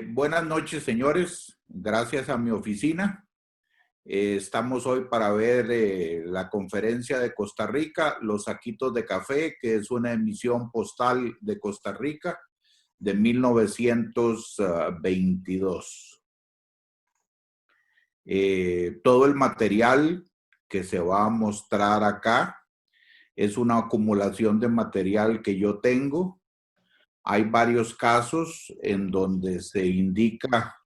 Buenas noches, señores. Gracias a mi oficina. Estamos hoy para ver la conferencia de Costa Rica, Los Saquitos de Café, que es una emisión postal de Costa Rica de 1922. Todo el material que se va a mostrar acá es una acumulación de material que yo tengo. Hay varios casos en donde se indica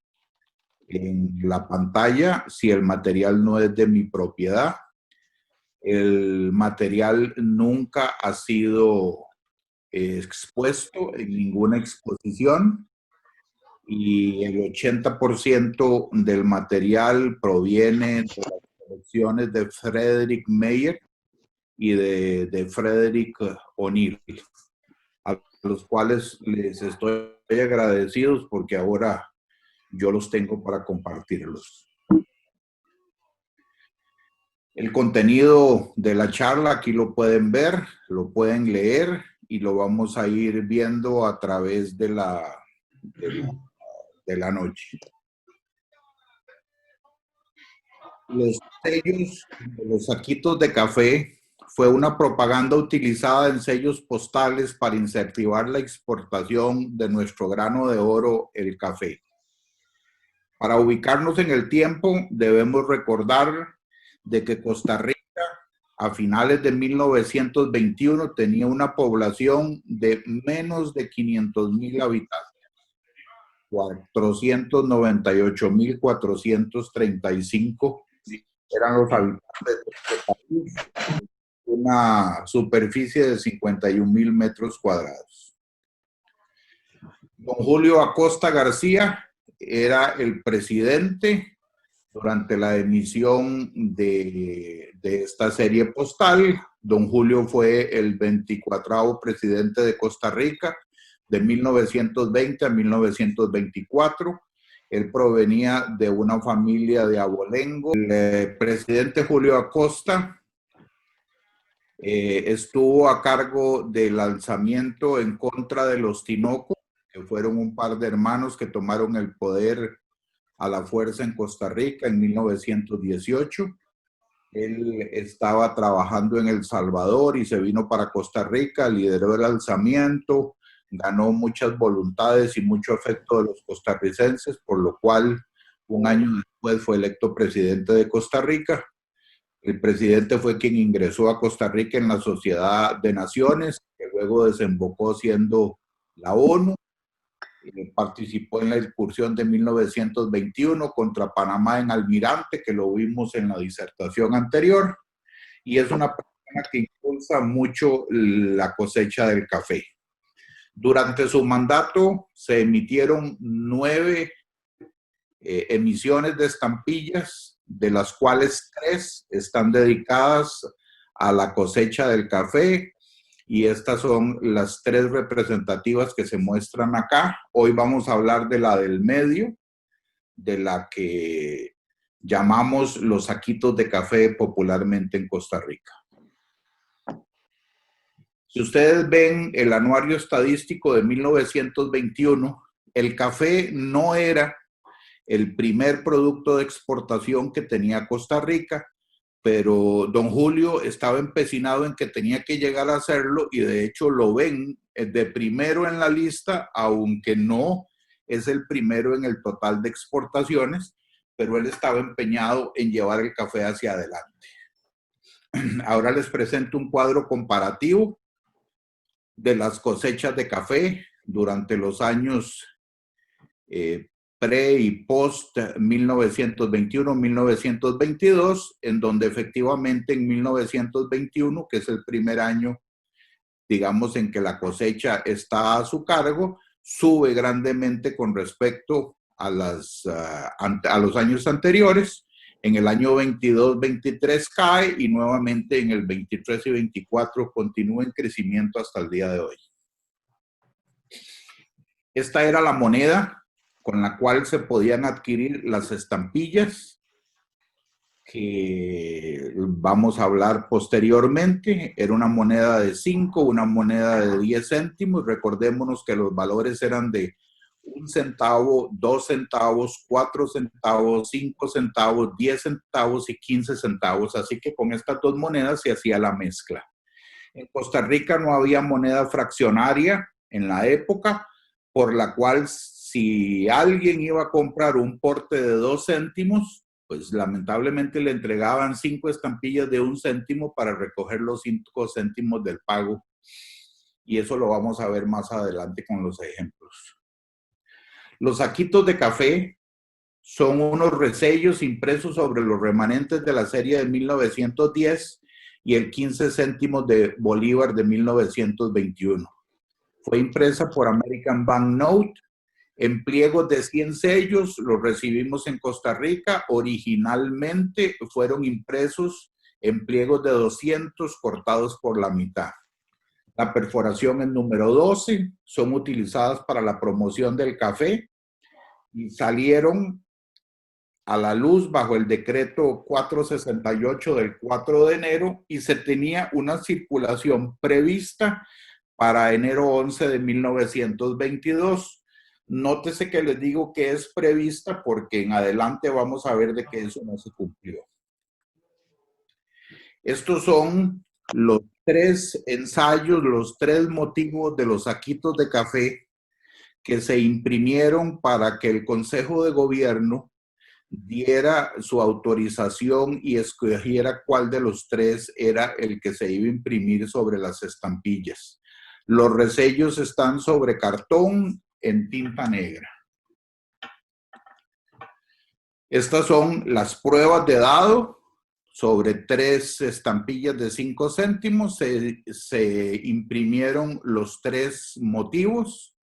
en la pantalla si el material no es de mi propiedad. El material nunca ha sido expuesto en ninguna exposición y el 80% del material proviene de las colecciones de Frederick Meyer y de Frederick O'Neill, a los cuales les estoy agradecidos porque ahora yo los tengo para compartirlos. El contenido de la charla aquí lo pueden ver, lo pueden leer y lo vamos a ir viendo a través de la noche. Los sellos de los saquitos de café fue una propaganda utilizada en sellos postales para incentivar la exportación de nuestro grano de oro, el café. Para ubicarnos en el tiempo, debemos recordar de que Costa Rica a finales de 1921 tenía una población de menos de 500,000 habitantes. 498,435 eran los habitantes de este país, una superficie de 51,000 metros cuadrados. Don Julio Acosta García era el presidente durante la emisión de esta serie postal. Don Julio fue el 24º presidente de Costa Rica de 1920 a 1924. Él provenía de una familia de abolengo. El presidente Julio Acosta estuvo a cargo del alzamiento en contra de los Tinoco, que fueron un par de hermanos que tomaron el poder a la fuerza en Costa Rica en 1918. Él estaba trabajando en El Salvador y se vino para Costa Rica, lideró el alzamiento, ganó muchas voluntades y mucho afecto de los costarricenses, por lo cual un año después fue electo presidente de Costa Rica. El presidente fue quien ingresó a Costa Rica en la Sociedad de Naciones, que luego desembocó siendo la ONU. Participó en la incursión de 1921 contra Panamá en Almirante, que lo vimos en la disertación anterior, y es una persona que impulsa mucho la cosecha del café. Durante su mandato se emitieron 9 emisiones de estampillas, de las cuales 3 están dedicadas a la cosecha del café, y estas son las 3 representativas que se muestran acá. Hoy vamos a hablar de la del medio, de la que llamamos los saquitos de café popularmente en Costa Rica. Si ustedes ven el anuario estadístico de 1921, el café no era el primer producto de exportación que tenía Costa Rica, pero don Julio estaba empecinado en que tenía que llegar a hacerlo y de hecho lo ven de primero en la lista, aunque no es el primero en el total de exportaciones, pero él estaba empeñado en llevar el café hacia adelante. Ahora les presento un cuadro comparativo de las cosechas de café durante los años pre y post 1921-1922, en donde efectivamente en 1921, que es el primer año, digamos, en que la cosecha está a su cargo, sube grandemente con respecto a los años anteriores. En el año 22-23 cae y nuevamente en el 23 y 24 continúa en crecimiento hasta el día de hoy. Esta era la moneda con la cual se podían adquirir las estampillas que vamos a hablar posteriormente. Era una moneda de 5, una moneda de 10 céntimos. Recordémonos que los valores eran de 1 centavo, 2 centavos, 4 centavos, 5 centavos, 10 centavos y 15 centavos. Así que con estas dos monedas se hacía la mezcla. En Costa Rica no había moneda fraccionaria en la época, por la cual si alguien iba a comprar un porte de 2 céntimos, pues lamentablemente le entregaban 5 estampillas de 1 céntimo para recoger los 5 céntimos del pago. Y eso lo vamos a ver más adelante con los ejemplos. Los saquitos de café son unos resellos impresos sobre los remanentes de la serie de 1910 y el 15 céntimos de Bolívar de 1921. Fue impresa por American Banknote en pliegos de 100 sellos. Los recibimos en Costa Rica. Originalmente fueron impresos en pliegos de 200 cortados por la mitad. La perforación es número 12. Son utilizadas para la promoción del café y salieron a la luz bajo el decreto 468 del 4 de enero y se tenía una circulación prevista para enero 11 de 1922. Nótese que les digo que es prevista porque en adelante vamos a ver de que eso no se cumplió. Estos son los 3 ensayos, los 3 motivos de los saquitos de café que se imprimieron para que el Consejo de Gobierno diera su autorización y escogiera cuál de los 3 era el que se iba a imprimir sobre las estampillas. Los resellos están sobre cartón en tinta negra. Estas son las pruebas de dado sobre 3 estampillas de 5 céntimos. Se imprimieron los 3 motivos.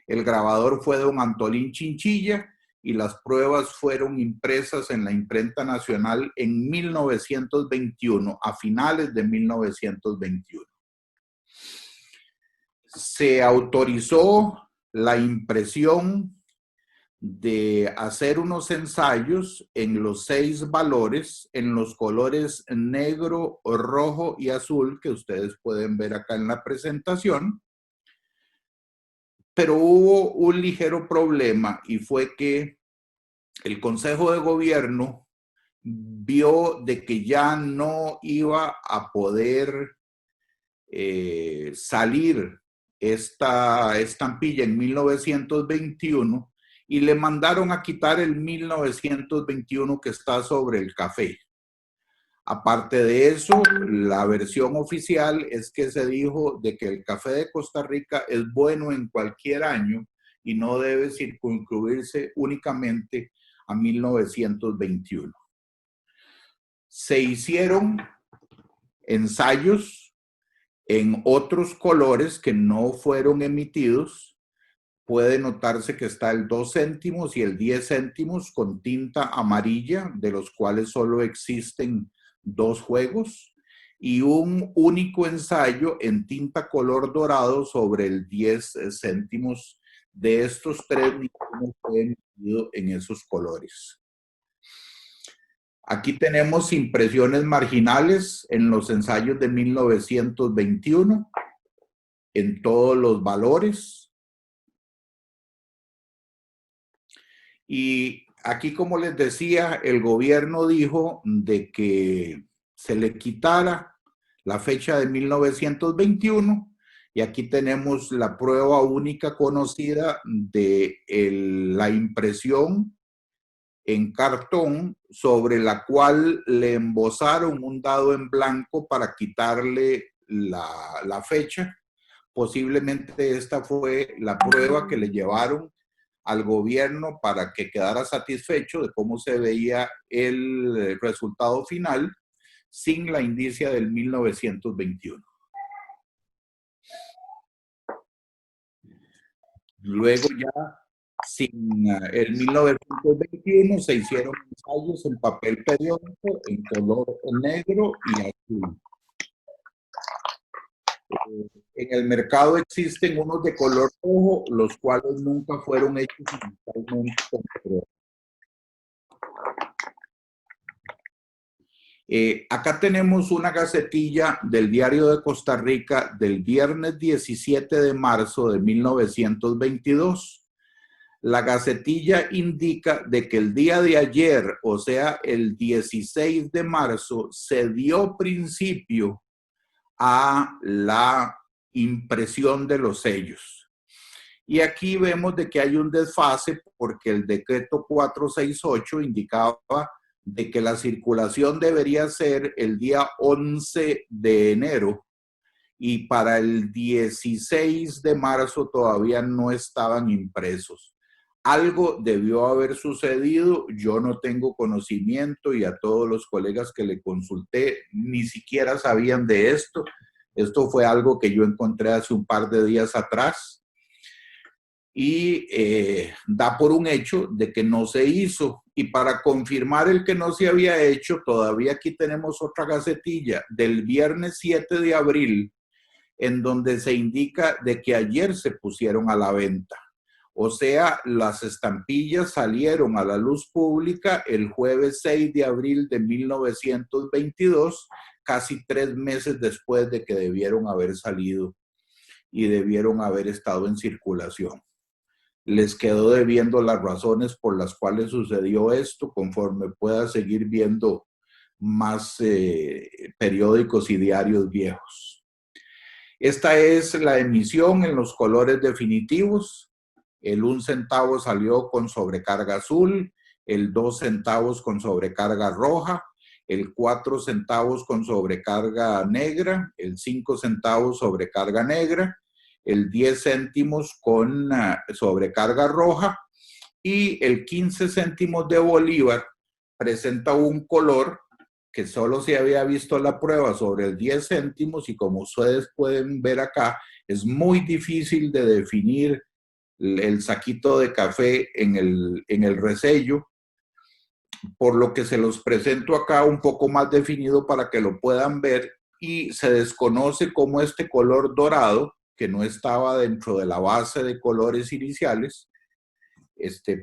El grabador fue don Antolín Chinchilla y las pruebas fueron impresas en la imprenta nacional en 1921, a finales de 1921. Se autorizó la impresión de hacer unos ensayos en los 6 valores, en los colores negro, rojo y azul, que ustedes pueden ver acá en la presentación. Pero hubo un ligero problema y fue que el Consejo de Gobierno vio de que ya no iba a poder salir esta estampilla en 1921 y le mandaron a quitar el 1921 que está sobre el café. Aparte de eso, la versión oficial es que se dijo de que el café de Costa Rica es bueno en cualquier año y no debe circunscribirse únicamente a 1921. Se hicieron ensayos en otros colores que no fueron emitidos. Puede notarse que está el 2 céntimos y el 10 céntimos con tinta amarilla, de los cuales solo existen 2 juegos, y un único ensayo en tinta color dorado sobre el 10 céntimos. De estos 3, ninguno fue emitido en esos colores. Aquí tenemos impresiones marginales en los ensayos de 1921, en todos los valores. Y aquí, como les decía, el gobierno dijo de que se le quitara la fecha de 1921 y aquí tenemos la prueba única conocida de la impresión en cartón sobre la cual le embosaron un dado en blanco para quitarle la fecha. Posiblemente esta fue la prueba que le llevaron al gobierno para que quedara satisfecho de cómo se veía el resultado final sin la indicia del 1921. Luego ya, sin el 1921, se hicieron ensayos en papel periódico en color negro y azul. En el mercado existen unos de color rojo, los cuales nunca fueron hechos digitalmente con color. Acá tenemos una gacetilla del Diario de Costa Rica del viernes 17 de marzo de 1922. La gacetilla indica de que el día de ayer, o sea, el 16 de marzo, se dio principio a la impresión de los sellos. Y aquí vemos de que hay un desfase porque el decreto 468 indicaba de que la circulación debería ser el día 11 de enero y para el 16 de marzo todavía no estaban impresos. Algo debió haber sucedido, yo no tengo conocimiento y a todos los colegas que le consulté ni siquiera sabían de esto. Esto fue algo que yo encontré hace un par de días atrás y da por un hecho de que no se hizo. Y para confirmar el que no se había hecho, todavía aquí tenemos otra gacetilla del viernes 7 de abril, en donde se indica de que ayer se pusieron a la venta. O sea, las estampillas salieron a la luz pública el jueves 6 de abril de 1922, casi 3 meses después de que debieron haber salido y debieron haber estado en circulación. Les quedó debiendo las razones por las cuales sucedió esto, conforme pueda seguir viendo más periódicos y diarios viejos. Esta es la emisión en los colores definitivos. El 1 centavo salió con sobrecarga azul, el 2 centavos con sobrecarga roja, el 4 centavos con sobrecarga negra, el 5 centavos sobrecarga negra, el 10 céntimos con sobrecarga roja y el 15 céntimos de bolívar presenta un color que solo se había visto la prueba sobre el 10 céntimos y como ustedes pueden ver acá, es muy difícil de definir el saquito de café en el resello, por lo que se los presento acá un poco más definido para que lo puedan ver y se desconoce cómo este color dorado, que no estaba dentro de la base de colores iniciales,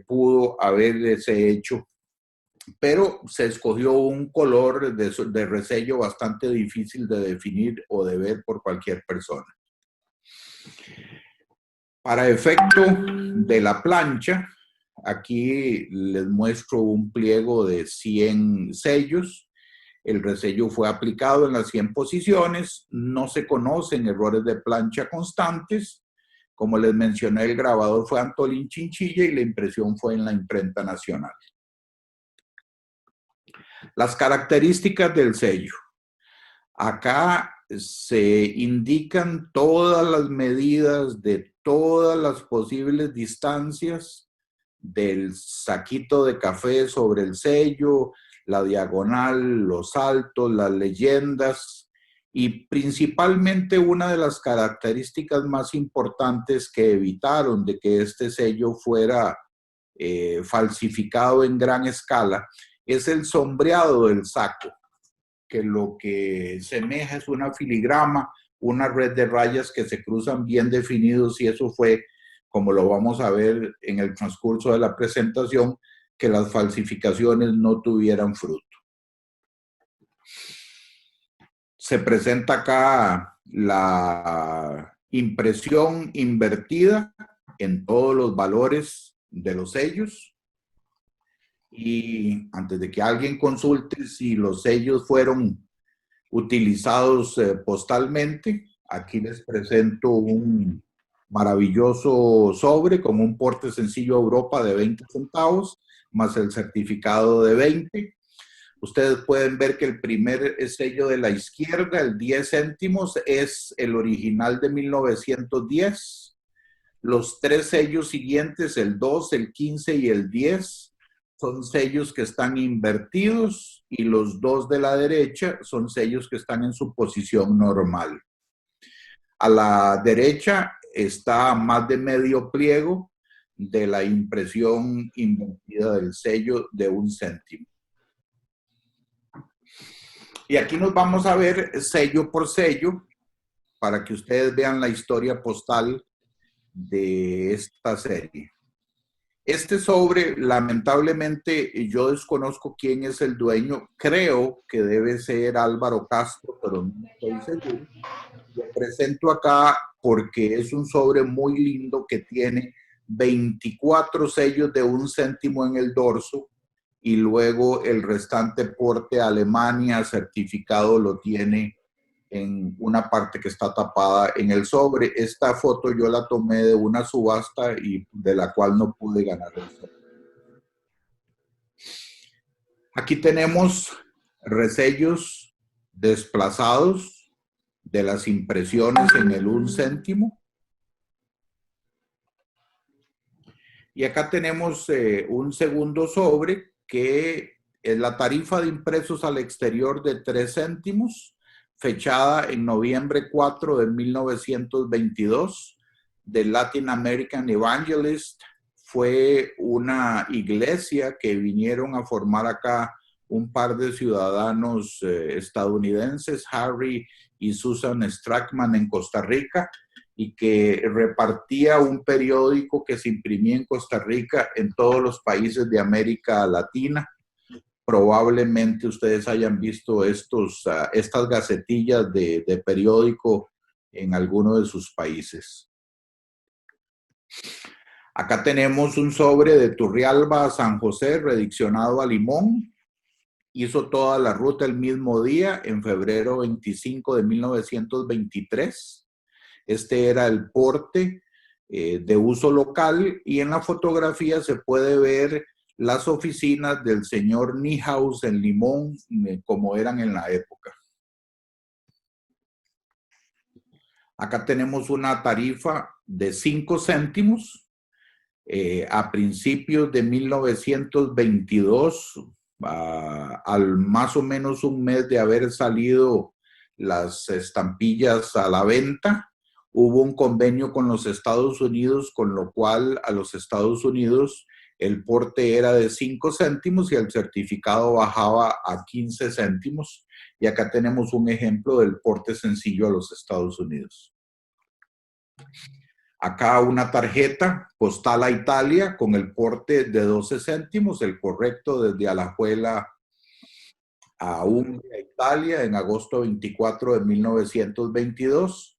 pudo haberse hecho, pero se escogió un color de resello bastante difícil de definir o de ver por cualquier persona. Para efecto de la plancha, aquí les muestro un pliego de 100 sellos. El resello fue aplicado en las 100 posiciones. No se conocen errores de plancha constantes. Como les mencioné, el grabador fue Antolín Chinchilla y la impresión fue en la imprenta nacional. Las características del sello. Acá se indican todas las medidas de todas las posibles distancias del saquito de café sobre el sello, la diagonal, los altos, las leyendas y principalmente una de las características más importantes que evitaron de que este sello fuera falsificado en gran escala es el sombreado del saco, que lo que semeja es una filigrama, una red de rayas que se cruzan bien definidos y eso fue, como lo vamos a ver en el transcurso de la presentación, que las falsificaciones no tuvieran fruto. Se presenta acá la impresión invertida en todos los valores de los sellos. Y antes de que alguien consulte si los sellos fueron utilizados postalmente, aquí les presento un maravilloso sobre con un porte sencillo a Europa de 20 centavos, más el certificado de 20. Ustedes pueden ver que el primer sello de la izquierda, el 10 céntimos, es el original de 1910. Los 3 sellos siguientes, el 2, el 15 y el 10, son sellos que están invertidos y los 2 de la derecha son sellos que están en su posición normal. A la derecha está más de medio pliego de la impresión invertida del sello de 1 céntimo. Y aquí nos vamos a ver sello por sello para que ustedes vean la historia postal de esta serie. Este sobre, lamentablemente, yo desconozco quién es el dueño. Creo que debe ser Álvaro Castro, pero no estoy seguro. Lo presento acá porque es un sobre muy lindo que tiene 24 sellos de 1 céntimo en el dorso y luego el restante porte a Alemania certificado lo tiene en una parte que está tapada en el sobre. Esta foto yo la tomé de una subasta y de la cual no pude ganar el sobre. Aquí tenemos resellos desplazados de las impresiones en el 1 céntimo. Y acá tenemos un segundo sobre que es la tarifa de impresos al exterior de 3 céntimos, fechada en noviembre 4 de 1922, de Latin American Evangelist. Fue una iglesia que vinieron a formar acá un par de ciudadanos estadounidenses, Harry y Susan Strackman, en Costa Rica, y que repartía un periódico que se imprimía en Costa Rica en todos los países de América Latina. Probablemente ustedes hayan visto estas gacetillas de periódico en alguno de sus países. Acá tenemos un sobre de Turrialba a San José, rediccionado a Limón. Hizo toda la ruta el mismo día, en febrero 25 de 1923. Este era el porte de uso local y en la fotografía se puede ver las oficinas del señor Niehaus en Limón, como eran en la época. Acá tenemos una tarifa de 5 céntimos. A principios de 1922, al más o menos un mes de haber salido las estampillas a la venta, hubo un convenio con los Estados Unidos, con lo cual a los Estados Unidos el porte era de 5 céntimos y el certificado bajaba a 15 céntimos. Y acá tenemos un ejemplo del porte sencillo a los Estados Unidos. Acá una tarjeta postal a Italia con el porte de 12 céntimos, el correcto desde Alajuela a Umbria, Italia, en agosto 24 de 1922.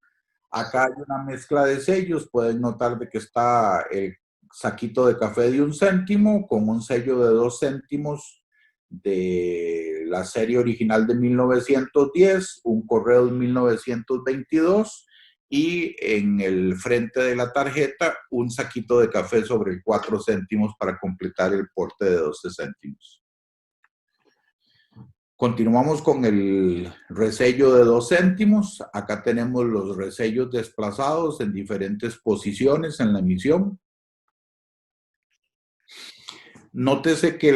Acá hay una mezcla de sellos. Pueden notar de que está el saquito de café de 1 céntimo con un sello de 2 céntimos de la serie original de 1910, un correo de 1922 y en el frente de la tarjeta un saquito de café sobre el 4 céntimos para completar el porte de 12 céntimos. Continuamos con el resello de 2 céntimos. Acá tenemos los resellos desplazados en diferentes posiciones en la emisión. Nótese que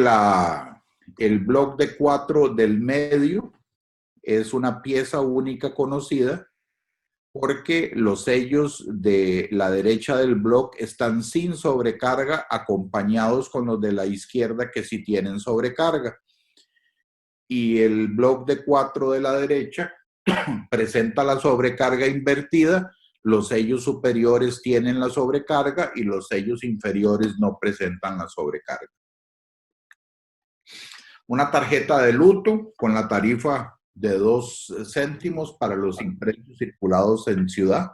el bloc de 4 del medio es una pieza única conocida porque los sellos de la derecha del bloc están sin sobrecarga, acompañados con los de la izquierda que sí tienen sobrecarga. Y el bloc de 4 de la derecha presenta la sobrecarga invertida. Los sellos superiores tienen la sobrecarga y los sellos inferiores no presentan la sobrecarga. Una tarjeta de luto con la tarifa de 2 céntimos para los impresos circulados en ciudad.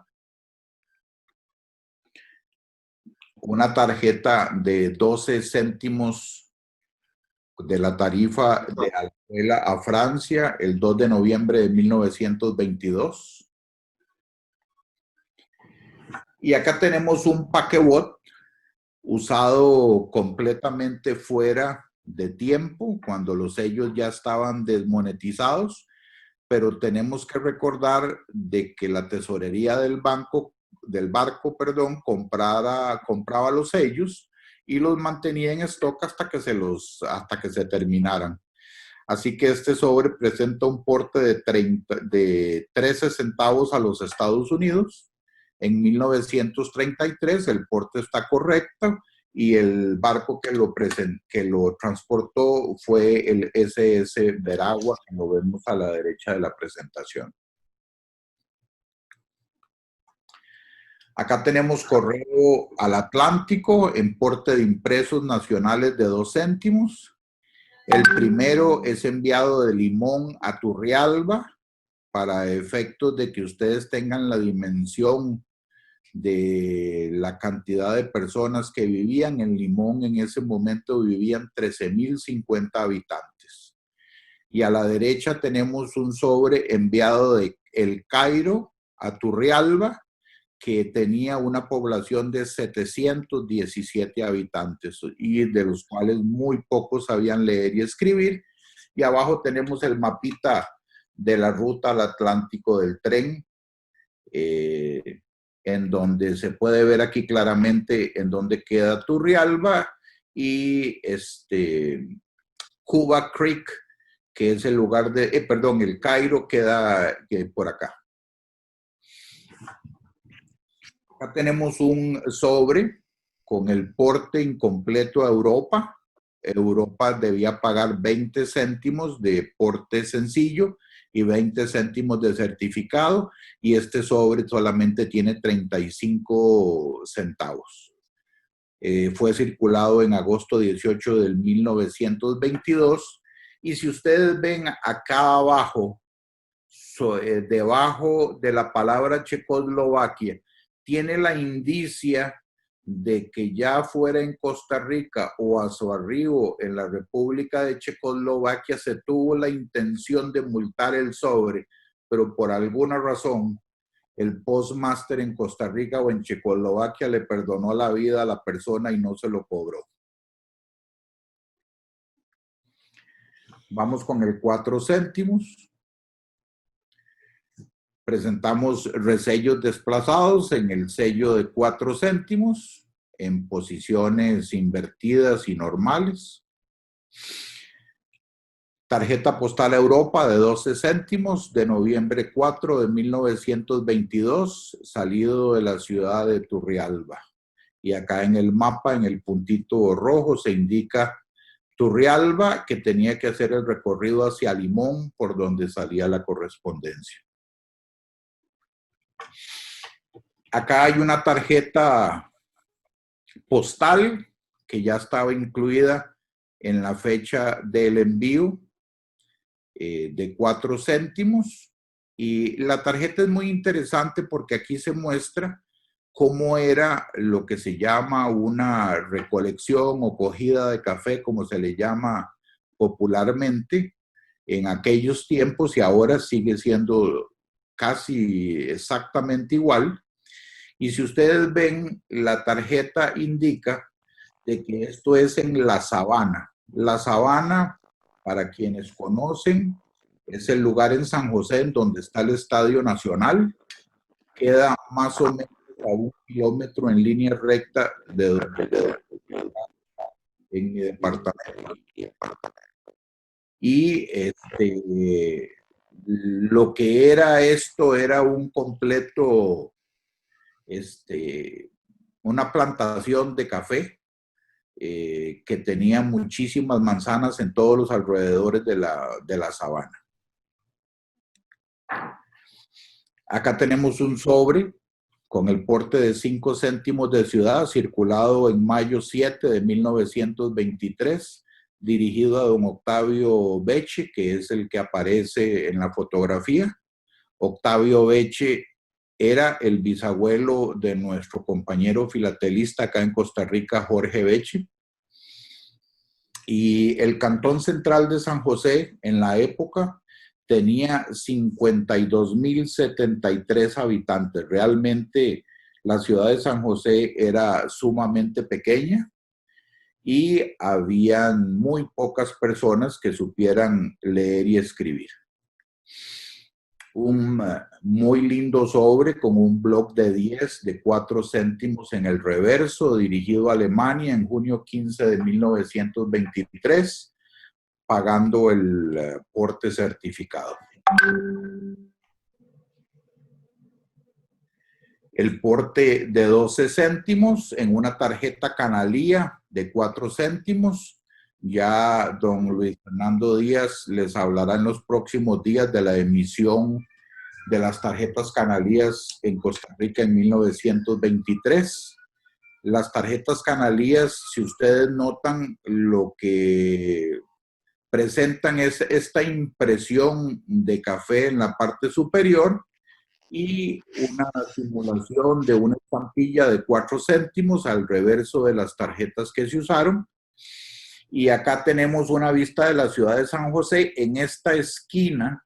Una tarjeta de 12 céntimos de la tarifa de Alajuela a Francia el 2 de noviembre de 1922. Y acá tenemos un paquebot usado completamente fuera de tiempo, cuando los sellos ya estaban desmonetizados, pero tenemos que recordar de que la tesorería del barco, compraba los sellos y los mantenía en stock hasta que se terminaran. Así que este sobre presenta un porte de 13 centavos a los Estados Unidos. En 1933 el porte está correcto y el barco que lo transportó fue el SS Veragua, que lo vemos a la derecha de la presentación. Acá tenemos correo al Atlántico en porte de impresos nacionales de 2 céntimos. El primero es enviado de Limón a Turrialba para efectos de que ustedes tengan la dimensión de la cantidad de personas que vivían. En Limón en ese momento vivían 13.050 habitantes. Y a la derecha tenemos un sobre enviado de El Cairo a Turrialba, que tenía una población de 717 habitantes y de los cuales muy pocos sabían leer y escribir. Y abajo tenemos el mapita de la ruta al Atlántico del tren, en donde se puede ver aquí claramente en donde queda Turrialba y Cuba Creek, que es el lugar de, perdón, El Cairo queda por acá. Acá tenemos un sobre con el porte incompleto a Europa. Europa debía pagar 20 céntimos de porte sencillo y 20 céntimos de certificado, y este sobre solamente tiene 35 centavos. Fue circulado en agosto 18 del 1922, y si ustedes ven acá abajo, debajo de la palabra Checoslovaquia, tiene la indicia de que ya fuera en Costa Rica o a su arribo en la República de Checoslovaquia se tuvo la intención de multar el sobre, pero por alguna razón el postmaster en Costa Rica o en Checoslovaquia le perdonó la vida a la persona y no se lo cobró. Vamos con el 4 céntimos. Presentamos resellos desplazados en el sello de 4 céntimos, en posiciones invertidas y normales. Tarjeta postal Europa de 12 céntimos, de noviembre 4 de 1922, salido de la ciudad de Turrialba. Y acá en el mapa, en el puntito rojo, se indica Turrialba, que tenía que hacer el recorrido hacia Limón, por donde salía la correspondencia. Acá hay una tarjeta postal que ya estaba incluida en la fecha del envío, de 4 céntimos. Y la tarjeta es muy interesante porque aquí se muestra cómo era lo que se llama una recolección o cogida de café, como se le llama popularmente, en aquellos tiempos, y ahora sigue siendo casi exactamente igual. Y si ustedes ven, la tarjeta indica de que esto es en La Sabana. La Sabana, para quienes conocen, es el lugar en San José en donde está el Estadio Nacional. Queda más o menos a 1 kilómetro en línea recta de donde en mi departamento. Y lo que era esto era un completo, una plantación de café, que tenía muchísimas manzanas en todos los alrededores de la sabana. Acá tenemos un sobre con el porte de 5 céntimos de ciudad, circulado en mayo 7 de 1923, dirigido a don Octavio Beche, que es el que aparece en la fotografía. Octavio Beche era el bisabuelo de nuestro compañero filatelista acá en Costa Rica, Jorge Beche. Y el Cantón Central de San José, en la época, tenía 52.073 habitantes. Realmente la ciudad de San José era sumamente pequeña y habían muy pocas personas que supieran leer y escribir. Un muy lindo sobre con un bloc de 10 de 4 céntimos en el reverso, dirigido a Alemania en junio 15 de 1923, pagando el porte certificado. El porte de 12 céntimos en una tarjeta Canalía de 4 céntimos. Ya don Luis Fernando Díaz les hablará en los próximos días de la emisión de las tarjetas Canalías en Costa Rica en 1923. Las tarjetas Canalías, si ustedes notan, lo que presentan es esta impresión de café en la parte superior, y una simulación de una estampilla de 4 céntimos al reverso de las tarjetas que se usaron. Y acá tenemos una vista de la ciudad de San José. En esta esquina,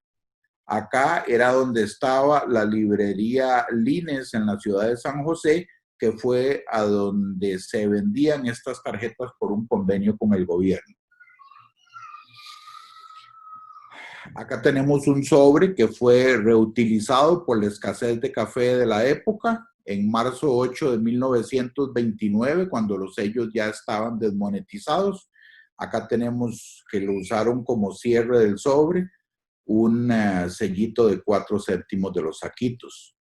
acá era donde estaba la librería Lines en la ciudad de San José, que fue a donde se vendían estas tarjetas por un convenio con el gobierno. Acá tenemos un sobre que fue reutilizado por la escasez de café de la época en marzo 8 de 1929, cuando los sellos ya estaban desmonetizados. Acá tenemos que lo usaron como cierre del sobre, un sellito de 4 céntimos de los saquitos.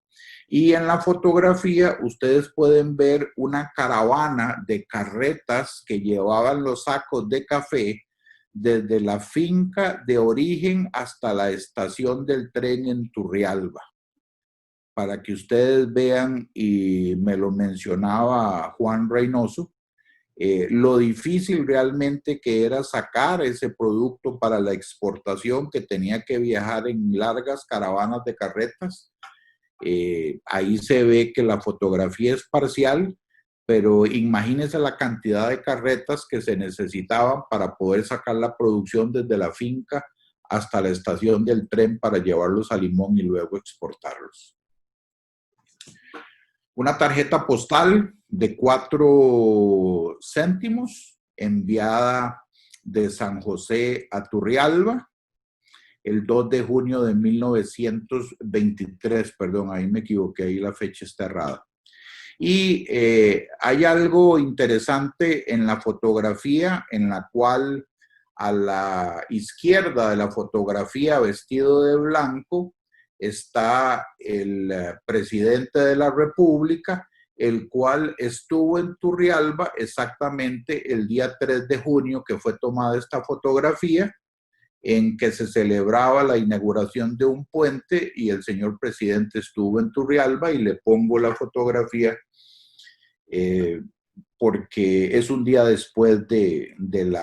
Y en la fotografía ustedes pueden ver una caravana de carretas que llevaban los sacos de café desde la finca de origen hasta la estación del tren en Turrialba. Para que ustedes vean, y me lo mencionaba Juan Reynoso, lo difícil realmente que era sacar ese producto para la exportación, que tenía que viajar en largas caravanas de carretas. Ahí se ve que la fotografía es parcial, pero imagínense la cantidad de carretas que se necesitaban para poder sacar la producción desde la finca hasta la estación del tren para llevarlos a Limón y luego exportarlos. Una tarjeta postal de 4 céntimos enviada de San José a Turrialba el 2 de junio de 1923, perdón, ahí me equivoqué, ahí la fecha está errada. Y hay algo interesante en la fotografía, en la cual a la izquierda de la fotografía, vestido de blanco, está el presidente de la República, el cual estuvo en Turrialba exactamente el día 3 de junio que fue tomada esta fotografía, en que se celebraba la inauguración de un puente y el señor presidente estuvo en Turrialba, y le pongo la fotografía porque es un día después del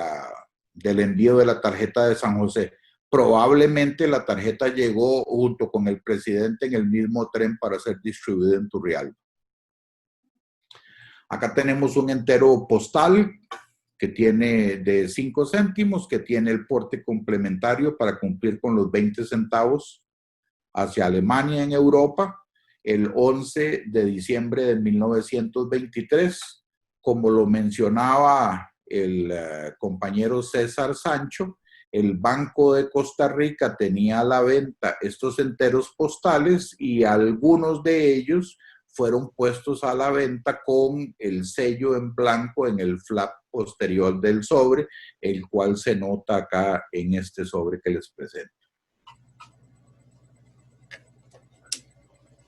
envío de la tarjeta de San José. Probablemente la tarjeta llegó junto con el presidente en el mismo tren para ser distribuida en Turrialba. Acá tenemos un entero postal que tiene de 5 céntimos, que tiene el porte complementario para cumplir con los 20 centavos hacia Alemania en Europa, el 11 de diciembre de 1923. Como lo mencionaba el compañero César Sancho, el Banco de Costa Rica tenía a la venta estos enteros postales y algunos de ellos fueron puestos a la venta con el sello en blanco en el flap posterior del sobre, el cual se nota acá en este sobre que les presento.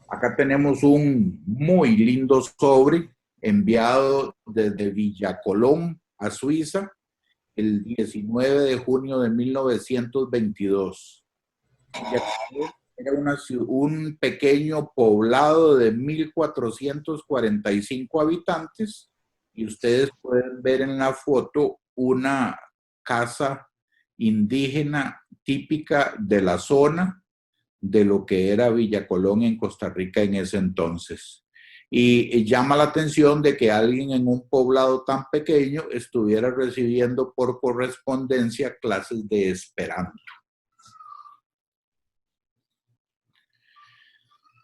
Acá tenemos un muy lindo sobre enviado desde Villa Colón a Suiza el 19 de junio de 1922. Era un pequeño poblado de 1,445 habitantes, y ustedes pueden ver en la foto una casa indígena típica de la zona de lo que era Villa Colón en Costa Rica en ese entonces. Y llama la atención de que alguien en un poblado tan pequeño estuviera recibiendo por correspondencia clases de esperanto.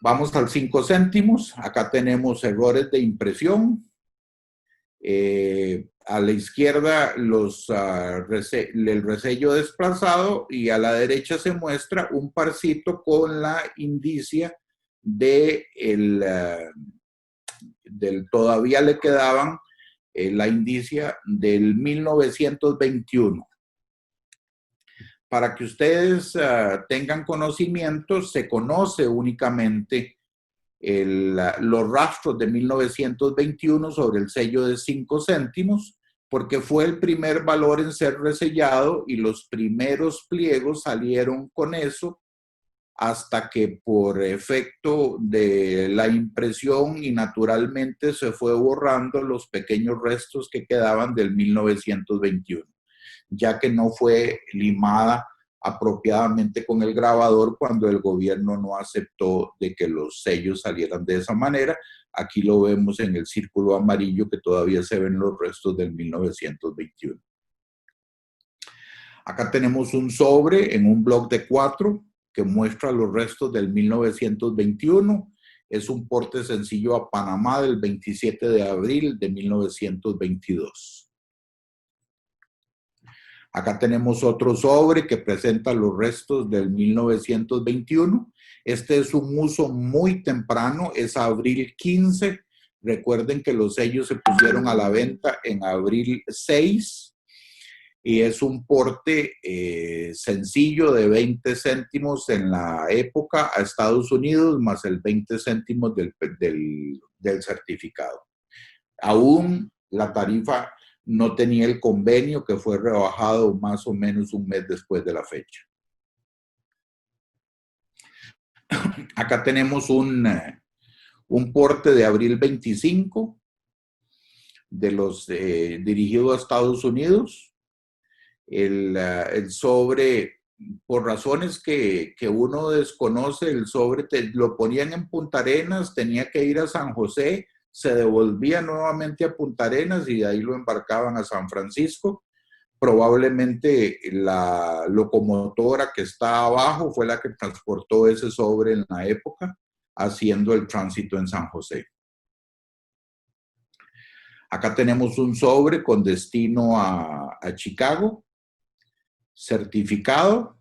Vamos al 5 céntimos. Acá tenemos errores de impresión. A la izquierda el resello desplazado, y a la derecha se muestra un parcito con la indicia todavía le quedaban la indicia del 1921. Para que ustedes tengan conocimiento, se conoce únicamente los rastros de 1921 sobre el sello de 5 céntimos, porque fue el primer valor en ser resellado y los primeros pliegos salieron con eso, hasta que por efecto de la impresión y naturalmente se fue borrando los pequeños restos que quedaban del 1921, ya que no fue limada apropiadamente con el grabador cuando el gobierno no aceptó de que los sellos salieran de esa manera. Aquí lo vemos en el círculo amarillo que todavía se ven los restos del 1921. Acá tenemos un sobre en un bloc de 4 que muestra los restos del 1921. Es un porte sencillo a Panamá del 27 de abril de 1922. Acá tenemos otro sobre que presenta los restos del 1921. Este es un uso muy temprano, es abril 15. Recuerden que los sellos se pusieron a la venta en abril 6 y es un porte sencillo de 20 céntimos en la época a Estados Unidos más el 20 céntimos del certificado. Aún la tarifa no tenía el convenio que fue rebajado más o menos un mes después de la fecha. Acá tenemos un porte de abril 25 de los dirigidos a Estados Unidos. El sobre, por razones que uno desconoce, el sobre lo ponían en Punta Arenas, tenía que ir a San José, se devolvía nuevamente a Punta Arenas y de ahí lo embarcaban a San Francisco. Probablemente la locomotora que está abajo fue la que transportó ese sobre en la época, haciendo el tránsito en San José. Acá tenemos un sobre con destino a Chicago, certificado.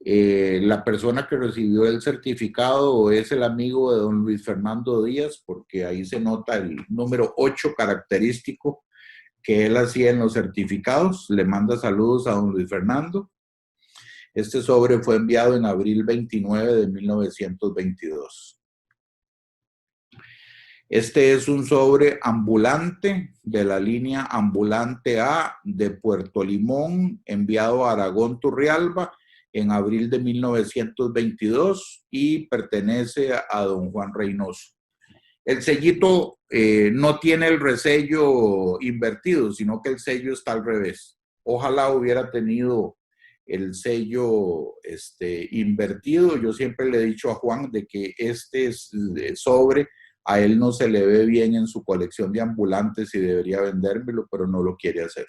La persona que recibió el certificado es el amigo de don Luis Fernando Díaz, porque ahí se nota el número 8 característico que él hacía en los certificados. Le manda saludos a don Luis Fernando. Este sobre fue enviado en abril 29 de 1922. Este es un sobre ambulante de la línea Ambulante A de Puerto Limón, enviado a Aragón Turrialba en abril de 1922 y pertenece a don Juan Reynoso. El sellito no tiene el resello invertido, sino que el sello está al revés. Ojalá hubiera tenido el sello invertido. Yo siempre le he dicho a Juan de que este sobre a él no se le ve bien en su colección de ambulantes y debería vendérmelo, pero no lo quiere hacer.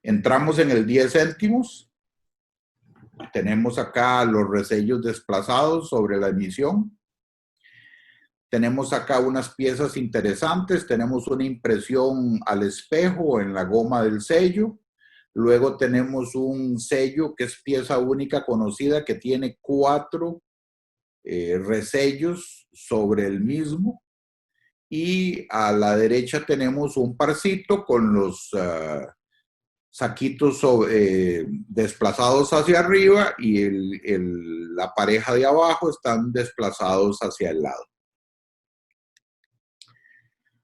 Entramos en el 10 céntimos. Tenemos acá los resellos desplazados sobre la emisión. Tenemos acá unas piezas interesantes. Tenemos una impresión al espejo en la goma del sello. Luego tenemos un sello que es pieza única conocida que tiene 4 resellos sobre el mismo. Y a la derecha tenemos un parcito con los saquitos desplazados hacia arriba y la pareja de abajo están desplazados hacia el lado.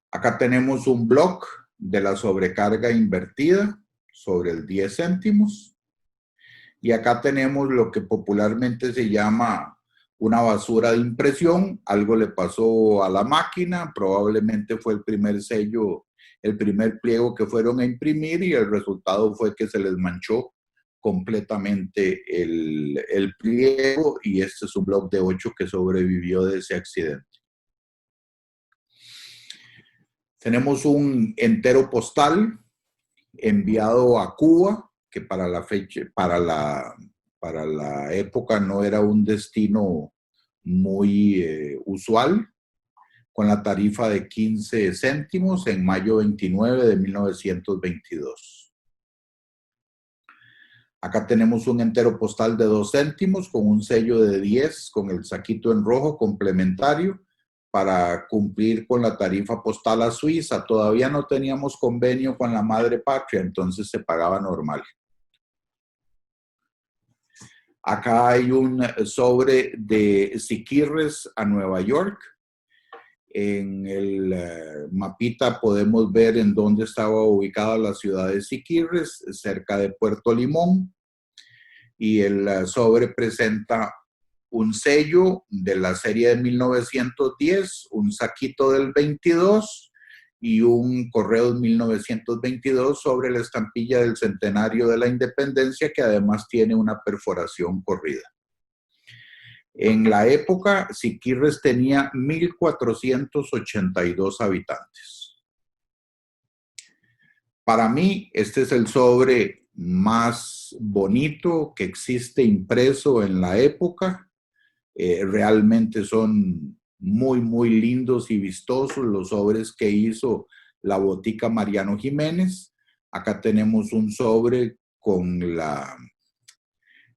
Acá tenemos un block de la sobrecarga invertida sobre el 10 céntimos. Y acá tenemos lo que popularmente se llama una basura de impresión. Algo le pasó a la máquina, probablemente fue el primer sello, el primer pliego que fueron a imprimir y el resultado fue que se les manchó completamente el pliego y este es un bloc de 8 que sobrevivió de ese accidente. Tenemos un entero postal enviado a Cuba, que para la fecha, para la época no era un destino muy usual, con la tarifa de 15 céntimos en mayo 29 de 1922. Acá tenemos un entero postal de 2 céntimos con un sello de 10 con el saquito en rojo complementario para cumplir con la tarifa postal a Suiza. Todavía no teníamos convenio con la madre patria, entonces se pagaba normal. Acá hay un sobre de Siquirres a Nueva York. En el mapita podemos ver en dónde estaba ubicada la ciudad de Siquirres, cerca de Puerto Limón. Y el sobre presenta un sello de la serie de 1910, un saquito del 22 y un Correos 1922 sobre la estampilla del centenario de la independencia, que además tiene una perforación corrida. En la época, Siquirres tenía 1,482 habitantes. Para mí, este es el sobre más bonito que existe impreso en la época. Realmente son muy, muy lindos y vistosos los sobres que hizo la botica Mariano Jiménez. Acá tenemos un sobre con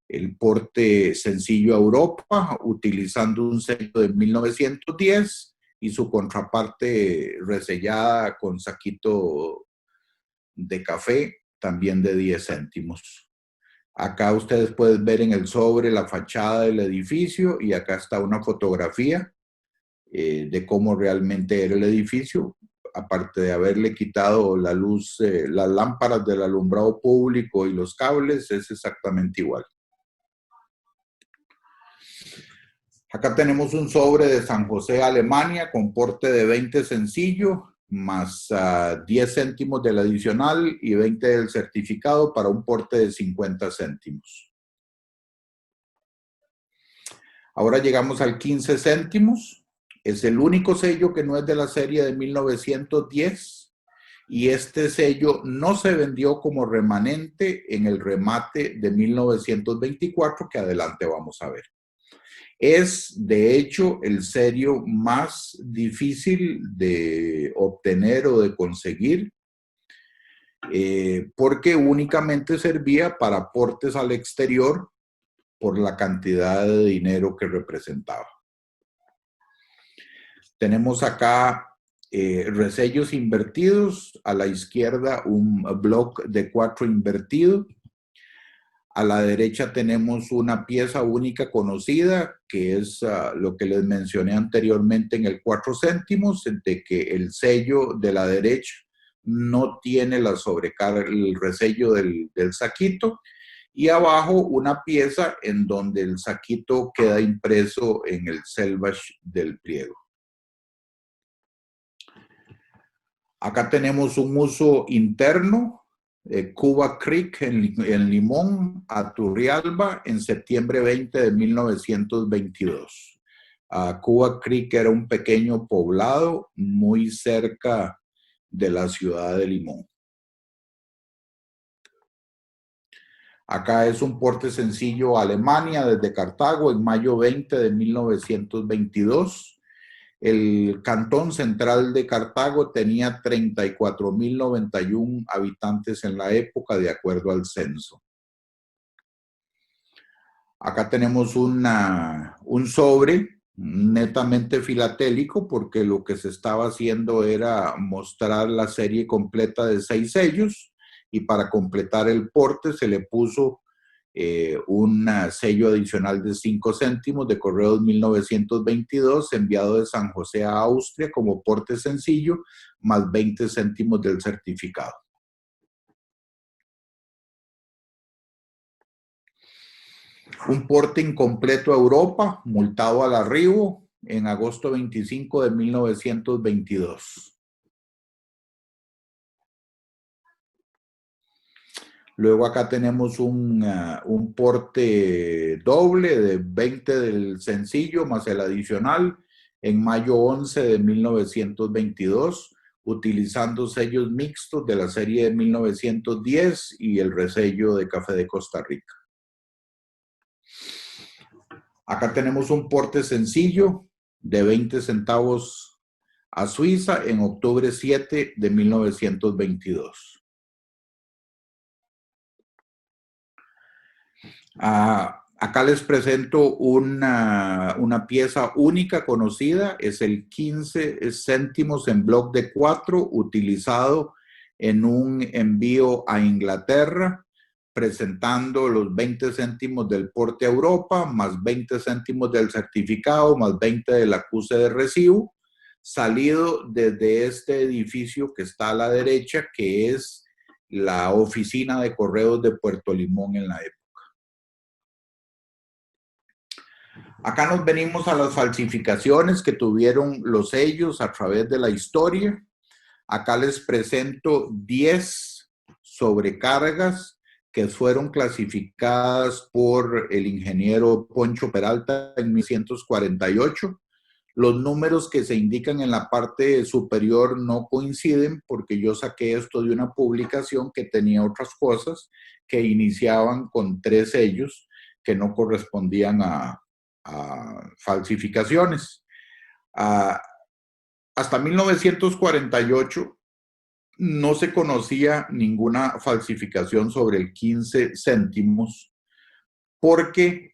el porte sencillo a Europa, utilizando un sello de 1910 y su contraparte resellada con saquito de café, también de 10 céntimos. Acá ustedes pueden ver en el sobre la fachada del edificio y acá está una fotografía de cómo realmente era el edificio, aparte de haberle quitado la luz, las lámparas del alumbrado público y los cables, es exactamente igual. Acá tenemos un sobre de San José, Alemania, con porte de 20 sencillo, más 10 céntimos del adicional y 20 del certificado para un porte de 50 céntimos. Ahora llegamos al 15 céntimos. Es el único sello que no es de la serie de 1910 y este sello no se vendió como remanente en el remate de 1924 que adelante vamos a ver. Es, de hecho, el sello más difícil de obtener o de conseguir porque únicamente servía para aportes al exterior por la cantidad de dinero que representaba. Tenemos acá resellos invertidos, a la izquierda un block de 4 invertido. A la derecha tenemos una pieza única conocida, que es lo que les mencioné anteriormente en el 4 céntimos, de que el sello de la derecha no tiene la sobrecarga, el resello del saquito, y abajo una pieza en donde el saquito queda impreso en el selvage del pliego. Acá tenemos un uso interno, Cuba Creek en Limón, a Turrialba, en septiembre 20 de 1922. Cuba Creek era un pequeño poblado muy cerca de la ciudad de Limón. Acá es un porte sencillo a Alemania desde Cartago en mayo 20 de 1922. El cantón central de Cartago tenía 34.091 habitantes en la época, de acuerdo al censo. Acá tenemos un sobre netamente filatélico, porque lo que se estaba haciendo era mostrar la serie completa de 6 sellos, y para completar el porte se le puso un sello adicional de 5 céntimos de Correos 1922 enviado de San José a Austria como porte sencillo, más 20 céntimos del certificado. Un porte incompleto a Europa, multado al arribo en agosto 25 de 1922. Luego acá tenemos un porte doble de 20 del sencillo más el adicional en mayo 11 de 1922, utilizando sellos mixtos de la serie de 1910 y el resello de Café de Costa Rica. Acá tenemos un porte sencillo de 20 centavos a Suiza en octubre 7 de 1922. Acá les presento una pieza única conocida, es el 15 céntimos en bloc de 4, utilizado en un envío a Inglaterra, presentando los 20 céntimos del porte a Europa, más 20 céntimos del certificado, más 20 del acuse de recibo, salido desde este edificio que está a la derecha, que es la oficina de correos de Puerto Limón en la época. Acá nos venimos a las falsificaciones que tuvieron los sellos a través de la historia. Acá les presento 10 sobrecargas que fueron clasificadas por el ingeniero Poncho Peralta en 1948. Los números que se indican en la parte superior no coinciden porque yo saqué esto de una publicación que tenía otras cosas que iniciaban con 3 sellos que no correspondían a falsificaciones. Hasta 1948 no se conocía ninguna falsificación sobre el 15 céntimos porque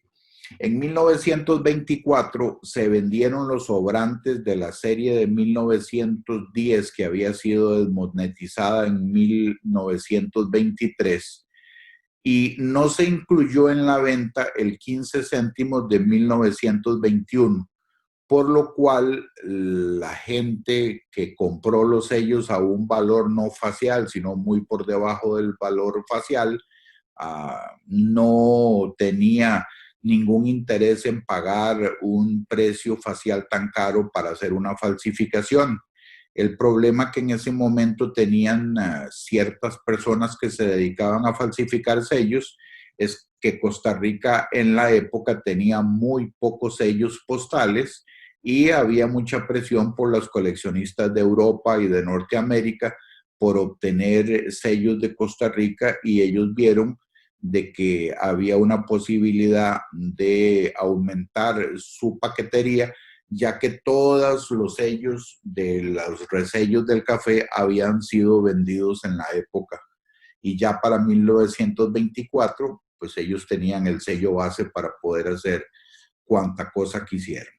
en 1924 se vendieron los sobrantes de la serie de 1910 que había sido desmonetizada en 1923 y no se incluyó en la venta el 15 céntimos de 1921, por lo cual la gente que compró los sellos a un valor no facial, sino muy por debajo del valor facial, no tenía ningún interés en pagar un precio facial tan caro para hacer una falsificación. El problema que en ese momento tenían ciertas personas que se dedicaban a falsificar sellos es que Costa Rica en la época tenía muy pocos sellos postales y había mucha presión por los coleccionistas de Europa y de Norteamérica por obtener sellos de Costa Rica y ellos vieron de que había una posibilidad de aumentar su paquetería, ya que todos los sellos de los resellos del café habían sido vendidos en la época. Y ya para 1924, pues ellos tenían el sello base para poder hacer cuanta cosa quisieran.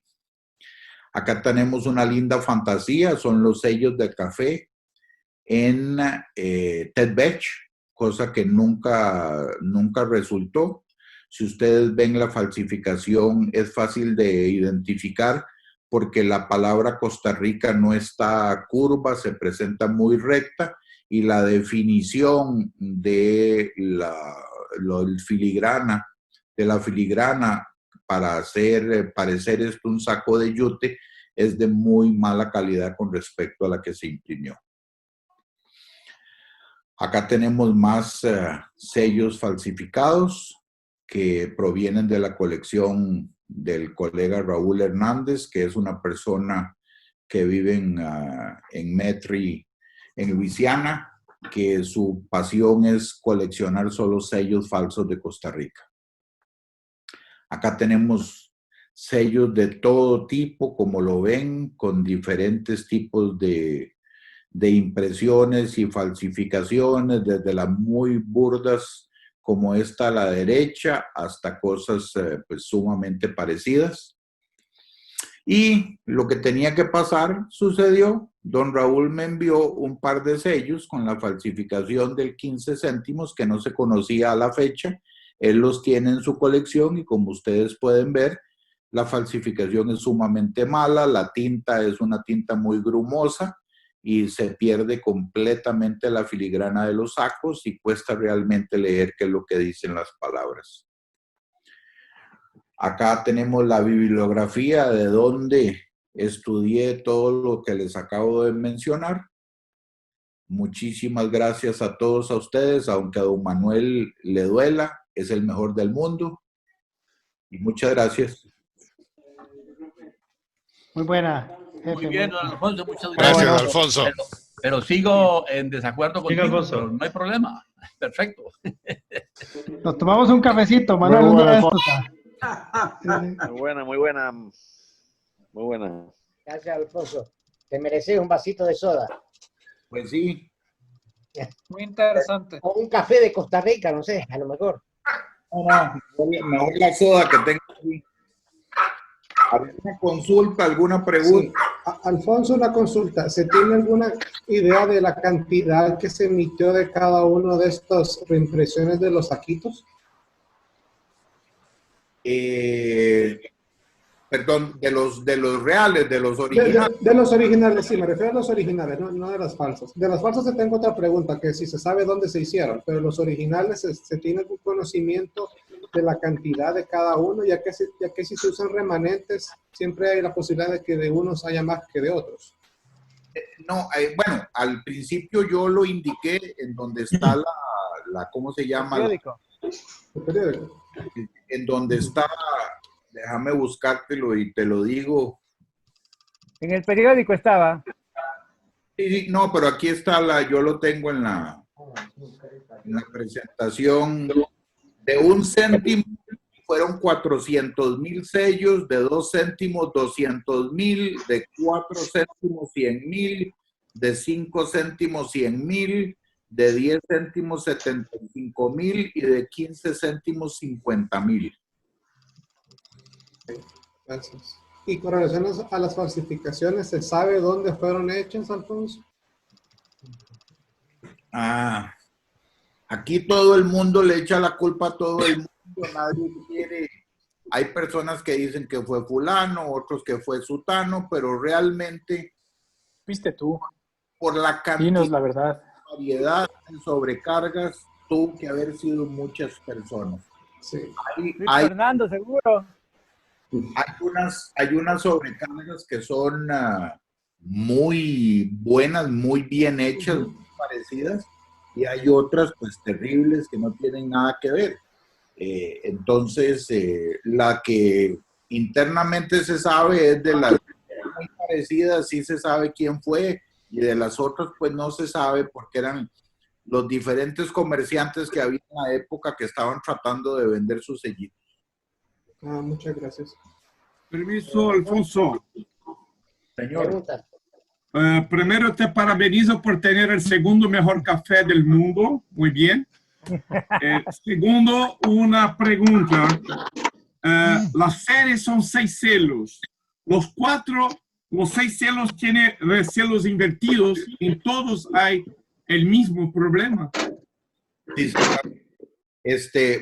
Acá tenemos una linda fantasía, son los sellos del café en Ted Bech, cosa que nunca resultó. Si ustedes ven la falsificación, es fácil de identificar porque la palabra Costa Rica no está curva, se presenta muy recta y la definición de la filigrana para hacer parecer esto un saco de yute es de muy mala calidad con respecto a la que se imprimió. Acá tenemos más sellos falsificados que provienen de la colección del colega Raúl Hernández, que es una persona que vive en Metri, en Luisiana, que su pasión es coleccionar solo sellos falsos de Costa Rica. Acá tenemos sellos de todo tipo, como lo ven, con diferentes tipos de impresiones y falsificaciones, desde las muy burdas como esta a la derecha hasta cosas pues, sumamente parecidas. Y lo que tenía que pasar sucedió. Don Raúl me envió un par de sellos con la falsificación del 15 céntimos que no se conocía a la fecha. Él los tiene en su colección y como ustedes pueden ver, la falsificación es sumamente mala, la tinta es una tinta muy grumosa y se pierde completamente la filigrana de los sacos y cuesta realmente leer qué es lo que dicen las palabras. Acá tenemos la bibliografía de donde estudié todo lo que les acabo de mencionar. Muchísimas gracias a todos a ustedes, aunque a don Manuel le duela, es el mejor del mundo. Y muchas gracias. Muy buena, jefe. Muy bien, don Alfonso, muchas Gracias, gracias. Alfonso. Pero sigo en desacuerdo Siga, contigo, Alfonso. pero no hay problema. Perfecto. Nos tomamos un cafecito, Manuel. Muy un buena, día de Alfonso. estos. Muy buena, muy buena. Muy buena. Gracias, Alfonso. Te mereces un vasito de soda. Pues sí. Muy interesante. O un café de Costa Rica, no sé, a lo mejor. Mejor la soda que tengo aquí. ¿Alguna consulta, alguna pregunta? Sí. Alfonso, una consulta. ¿Se tiene alguna idea de la cantidad que se emitió de cada uno de estas reimpresiones de los saquitos? Perdón, de los reales, de los originales. De los originales, sí, me refiero a los originales, no de las falsas. De las falsas te tengo otra pregunta, que si se sabe dónde se hicieron, pero los originales, ¿se tiene algún conocimiento de la cantidad de cada uno? Ya que si se usan remanentes, siempre hay la posibilidad de que de unos haya más que de otros. No, bueno, al principio yo lo indiqué en donde está ¿cómo se llama? Periódico. El periódico. En donde está, déjame buscártelo y te lo digo. En el periódico estaba. Sí, sí, no, pero aquí está yo lo tengo en la presentación. De 1 céntimo fueron 400,000 sellos, de 2 céntimos 200,000, de 4 céntimos 100,000, de 5 céntimos 100,000, de 10 céntimos 75,000 y de 15 céntimos 50,000. Gracias. Y con relación a las falsificaciones, ¿se sabe dónde fueron hechas, Alfonso? Aquí todo el mundo le echa la culpa a todo el mundo, nadie quiere. Hay personas que dicen que fue fulano, otros que fue sutano, pero realmente Fuiste tú. por la Dinos la cantidad verdad. de variedad de sobrecargas tuvo que haber sido muchas personas. Sí. Hay Fernando, seguro. hay unas sobrecargas que son muy buenas, muy bien hechas, muy parecidas, y hay otras pues terribles que no tienen nada que ver. Entonces, la que internamente se sabe es de las muy parecidas, sí se sabe quién fue, y de las otras pues no se sabe porque eran los diferentes comerciantes que había en la época que estaban tratando de vender sus sellitos. Muchas gracias. Permiso, Alfonso. Señor. Pregunta. Primero te parabenizo por tener el segundo mejor café del mundo. Muy bien. Segundo, una pregunta. Las series son 6 celos. Los 6 celos tienen recelos invertidos. En todos hay el mismo problema. Sí,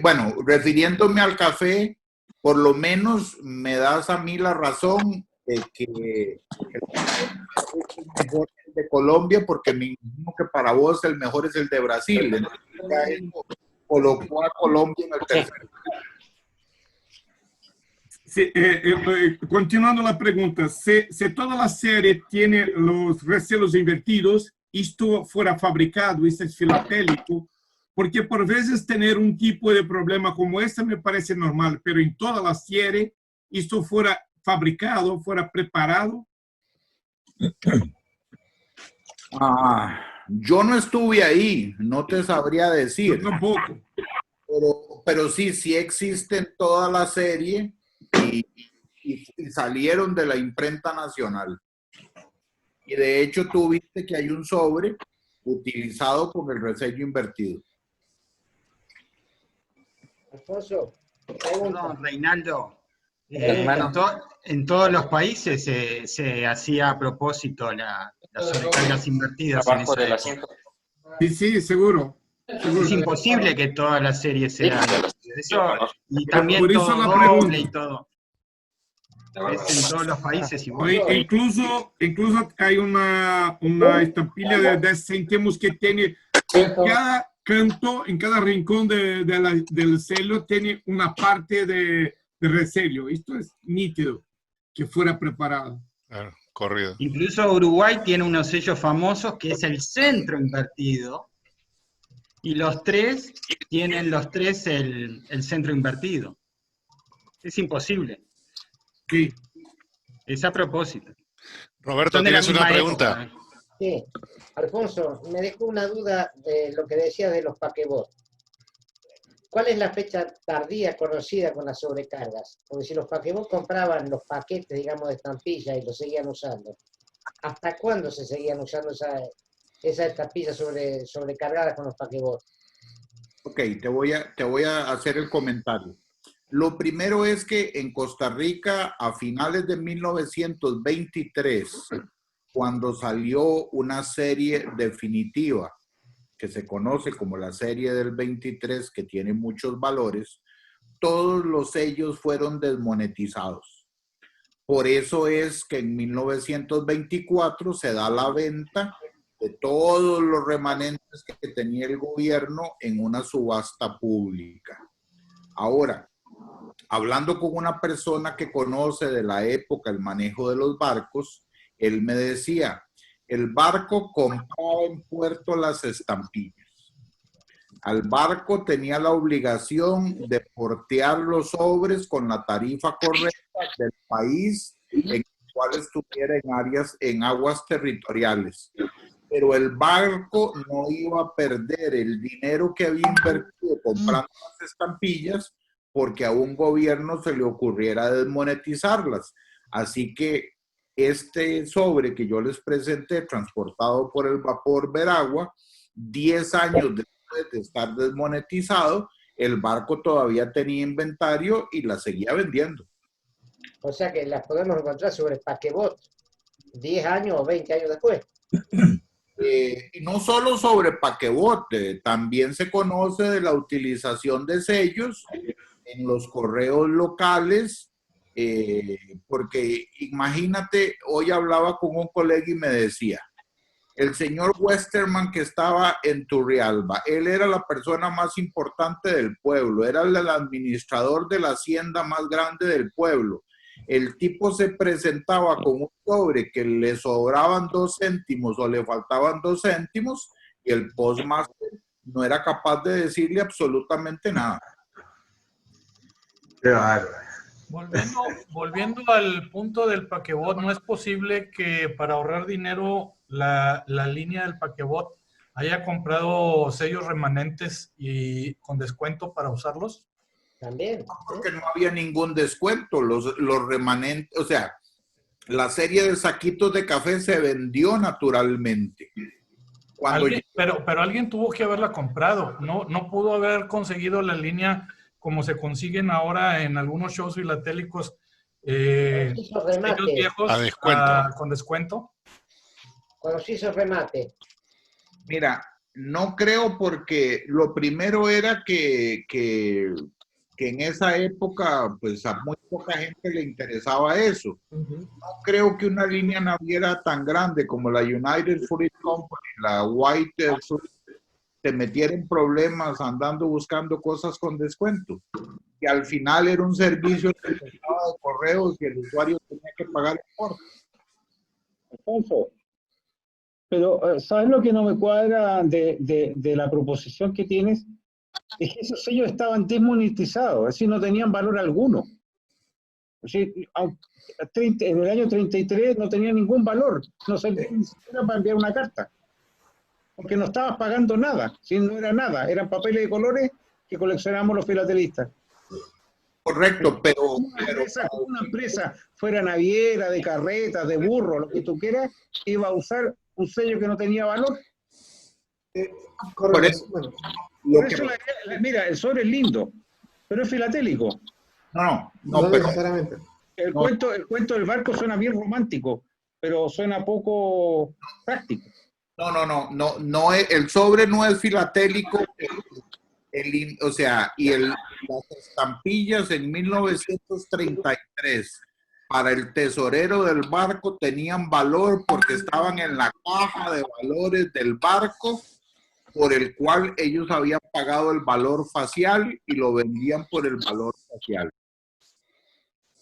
bueno, refiriéndome al café, por lo menos me das a mí la razón de que el mejor es el de Colombia, porque me imagino que para vos el mejor es el de Brasil. Entonces, ya eso colocó a Colombia en el tercer lugar. Sí, continuando la pregunta, si toda la serie tiene los recelos invertidos, esto fuera fabricado, esto es filatélico, porque por veces tener un tipo de problema como este me parece normal, pero en toda la serie, esto fuera fabricado, fuera preparado. Yo no estuve ahí, no te sabría decir. Yo tampoco. Pero sí existe en toda la serie y salieron de la imprenta nacional. Y de hecho tú viste que hay un sobre utilizado con el resello invertido. Alfonso, No, Reinaldo, pregunta. en todos los países se hacía a propósito las sobrecargas invertidas. Abajo del asiento. Sí, seguro. Es imposible que todas las series sean eso, y también por eso todo la pregunta. doble y todo. Es en todos los países igual. Incluso hay una estampilla de 10 céntimos que tiene cada canto, en cada rincón del sello tiene una parte de resello. Esto es nítido, que fuera preparado. Claro, corrido. Incluso Uruguay tiene unos sellos famosos que es el centro invertido, y los tres tienen el centro invertido. Es imposible. Sí. Es a propósito. Roberto, Son de la tienes una misma pregunta. época. Sí, Alfonso, me dejó una duda de lo que decía de los paquebots. ¿Cuál es la fecha tardía conocida con las sobrecargas? Porque si los paquebots compraban los paquetes, digamos, de estampilla y los seguían usando, ¿hasta cuándo se seguían usando esas estampillas sobrecargadas con los paquebots? Ok, te voy a hacer el comentario. Lo primero es que en Costa Rica, a finales de 1923, cuando salió una serie definitiva, que se conoce como la serie del 23, que tiene muchos valores, todos los sellos fueron desmonetizados. Por eso es que en 1924 se da la venta de todos los remanentes que tenía el gobierno en una subasta pública. Ahora, hablando con una persona que conoce de la época el manejo de los barcos, él me decía, El barco compraba en puerto las estampillas. Al barco tenía la obligación de portear los sobres con la tarifa correcta del país en el cual estuviera en aguas territoriales. Pero el barco no iba a perder el dinero que había invertido comprando las estampillas porque a un gobierno se le ocurriera desmonetizarlas. Así que este sobre que yo les presenté, transportado por el vapor Veragua, 10 años después de estar desmonetizado, el barco todavía tenía inventario y la seguía vendiendo. O sea que las podemos encontrar sobre paquebot 10 años o 20 años después. Y no solo sobre paquebot, también se conoce de la utilización de sellos en los correos locales, porque imagínate, hoy hablaba con un colega y me decía, el señor Westerman que estaba en Turrialba, él era la persona más importante del pueblo, era el administrador de la hacienda más grande del pueblo. El tipo se presentaba con un sobre que le sobraban 2 céntimos o le faltaban 2 céntimos y el postmaster no era capaz de decirle absolutamente nada. Qué bárbaro. Volviendo al punto del paquebot, ¿no es posible que para ahorrar dinero la línea del paquebot haya comprado sellos remanentes y con descuento para usarlos? También. Porque no había ningún descuento. Los remanentes, o sea, la serie de saquitos de café se vendió naturalmente. Pero alguien tuvo que haberla comprado. No pudo haber conseguido la línea como se consiguen ahora en algunos shows filatélicos sellos viejos a descuento. Con descuento. Cuando se hizo remate. Mira, no creo porque lo primero era que en esa época pues a muy poca gente le interesaba eso. No creo que una línea naviera tan grande como la United Fruit Company, la White Fruit, te metiera en problemas andando buscando cosas con descuento. Y al final era un servicio de correos y el usuario tenía que pagar por. Alfonso, pero ¿sabes lo que no me cuadra de la proposición que tienes? Es que esos sellos estaban desmonetizados, es decir, no tenían valor alguno. Es decir, en el año 33 no tenían ningún valor, no servía ni siquiera para enviar una carta. Porque no estabas pagando nada, ¿sí? No era nada, eran papeles de colores que coleccionamos los filatelistas. Correcto, pero una empresa fuera naviera, de carretas, de burro, lo que tú quieras, iba a usar un sello que no tenía valor. Por eso, bueno, mira, el sobre es lindo, pero es filatélico. No pero necesariamente. El cuento del barco suena bien romántico, pero suena poco práctico. No, el sobre no es filatélico, o sea, y las estampillas en 1933 para el tesorero del barco tenían valor porque estaban en la caja de valores del barco por el cual ellos habían pagado el valor facial y lo vendían por el valor facial.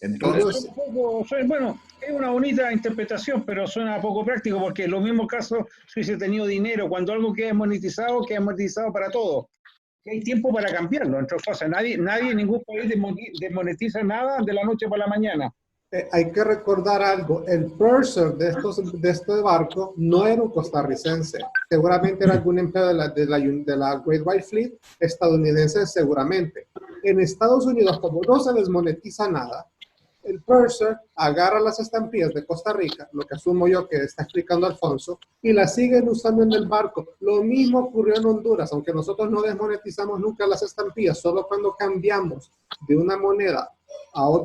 Entonces, bueno, es una bonita interpretación, pero suena poco práctico porque en los mismos casos si hubiese tenido dinero, cuando algo queda monetizado para todo. Hay tiempo para cambiarlo, entre otras cosas. Nadie en ningún país desmonetiza nada de la noche para la mañana. Hay que recordar algo, el purser de este barco no era un costarricense, seguramente era algún empleado de la Great White Fleet estadounidense seguramente. En Estados Unidos, como no se desmonetiza nada, el purser agarra las estampillas de Costa Rica, lo que asumo yo que está explicando Alfonso, y las siguen usando en el barco. Lo mismo ocurrió en Honduras, aunque nosotros no desmonetizamos nunca las estampillas, solo cuando cambiamos de una moneda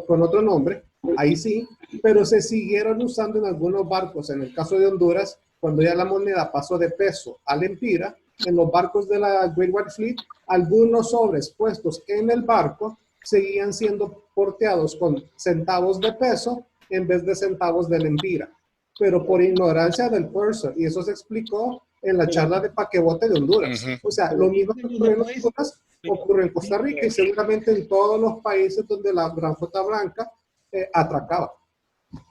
con otro nombre, ahí sí, pero se siguieron usando en algunos barcos. En el caso de Honduras, cuando ya la moneda pasó de peso a lempira, en los barcos de la Great White Fleet, algunos sobres puestos en el barco seguían siendo porteados con centavos de peso en vez de centavos de lempira, pero por ignorancia del purser, y eso se explicó en la charla de paquebote de Honduras. O sea, lo mismo que ocurre en Honduras ocurre en Costa Rica y seguramente en todos los países donde la Gran Flota Blanca atracaba.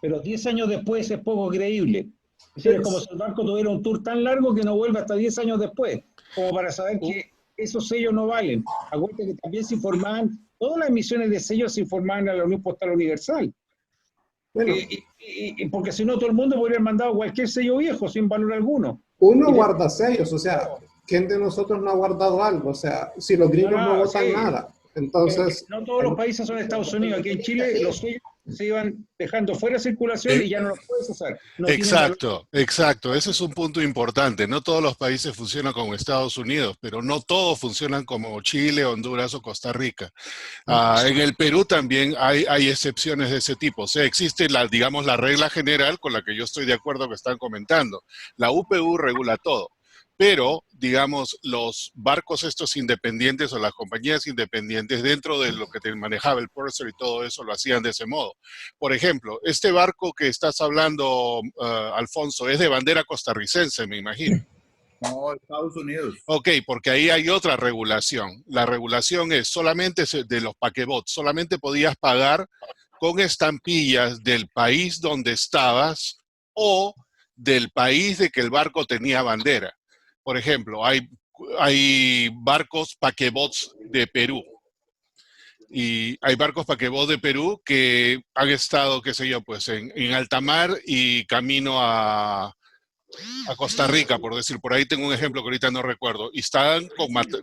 Pero 10 años después es poco creíble. Es decir, es como si el barco tuviera un tour tan largo que no vuelve hasta 10 años después, como para saber que esos sellos no valen. Acuérdate que también se informaban, todas las emisiones de sellos se informaban a la Unión Postal Universal. Bueno, Porque si no, todo el mundo podría haber mandado cualquier sello viejo sin valor alguno. uno guarda sellos, o sea, ¿quién de nosotros no ha guardado algo? O sea, si los gringos no votan sí. nada, entonces... No todos los países son Estados Unidos. Aquí en Chile los sellos se iban dejando fuera de circulación y ya no los puedes usar. No tienen Exacto, exacto. Ese es un punto importante. No todos los países funcionan como Estados Unidos, pero no todos funcionan como Chile, Honduras o Costa Rica. En el Perú también hay excepciones de ese tipo. O sea, existe digamos, la regla general con la que yo estoy de acuerdo que están comentando. La UPU regula todo. Pero, digamos, los barcos estos independientes o las compañías independientes dentro de lo que te manejaba el purser y todo eso lo hacían de ese modo. Por ejemplo, este barco que estás hablando, Alfonso, es de bandera costarricense, me imagino. No, Estados Unidos. Ok, porque ahí hay otra regulación. La regulación es solamente de los paquebots, solamente podías pagar con estampillas del país donde estabas o del país de que el barco tenía bandera. Por ejemplo, hay barcos paquebots de Perú. Y hay barcos paquebots de Perú que han estado, qué sé yo, pues en alta mar y camino a Costa Rica, por decir. Por ahí tengo un ejemplo que ahorita no recuerdo. Y están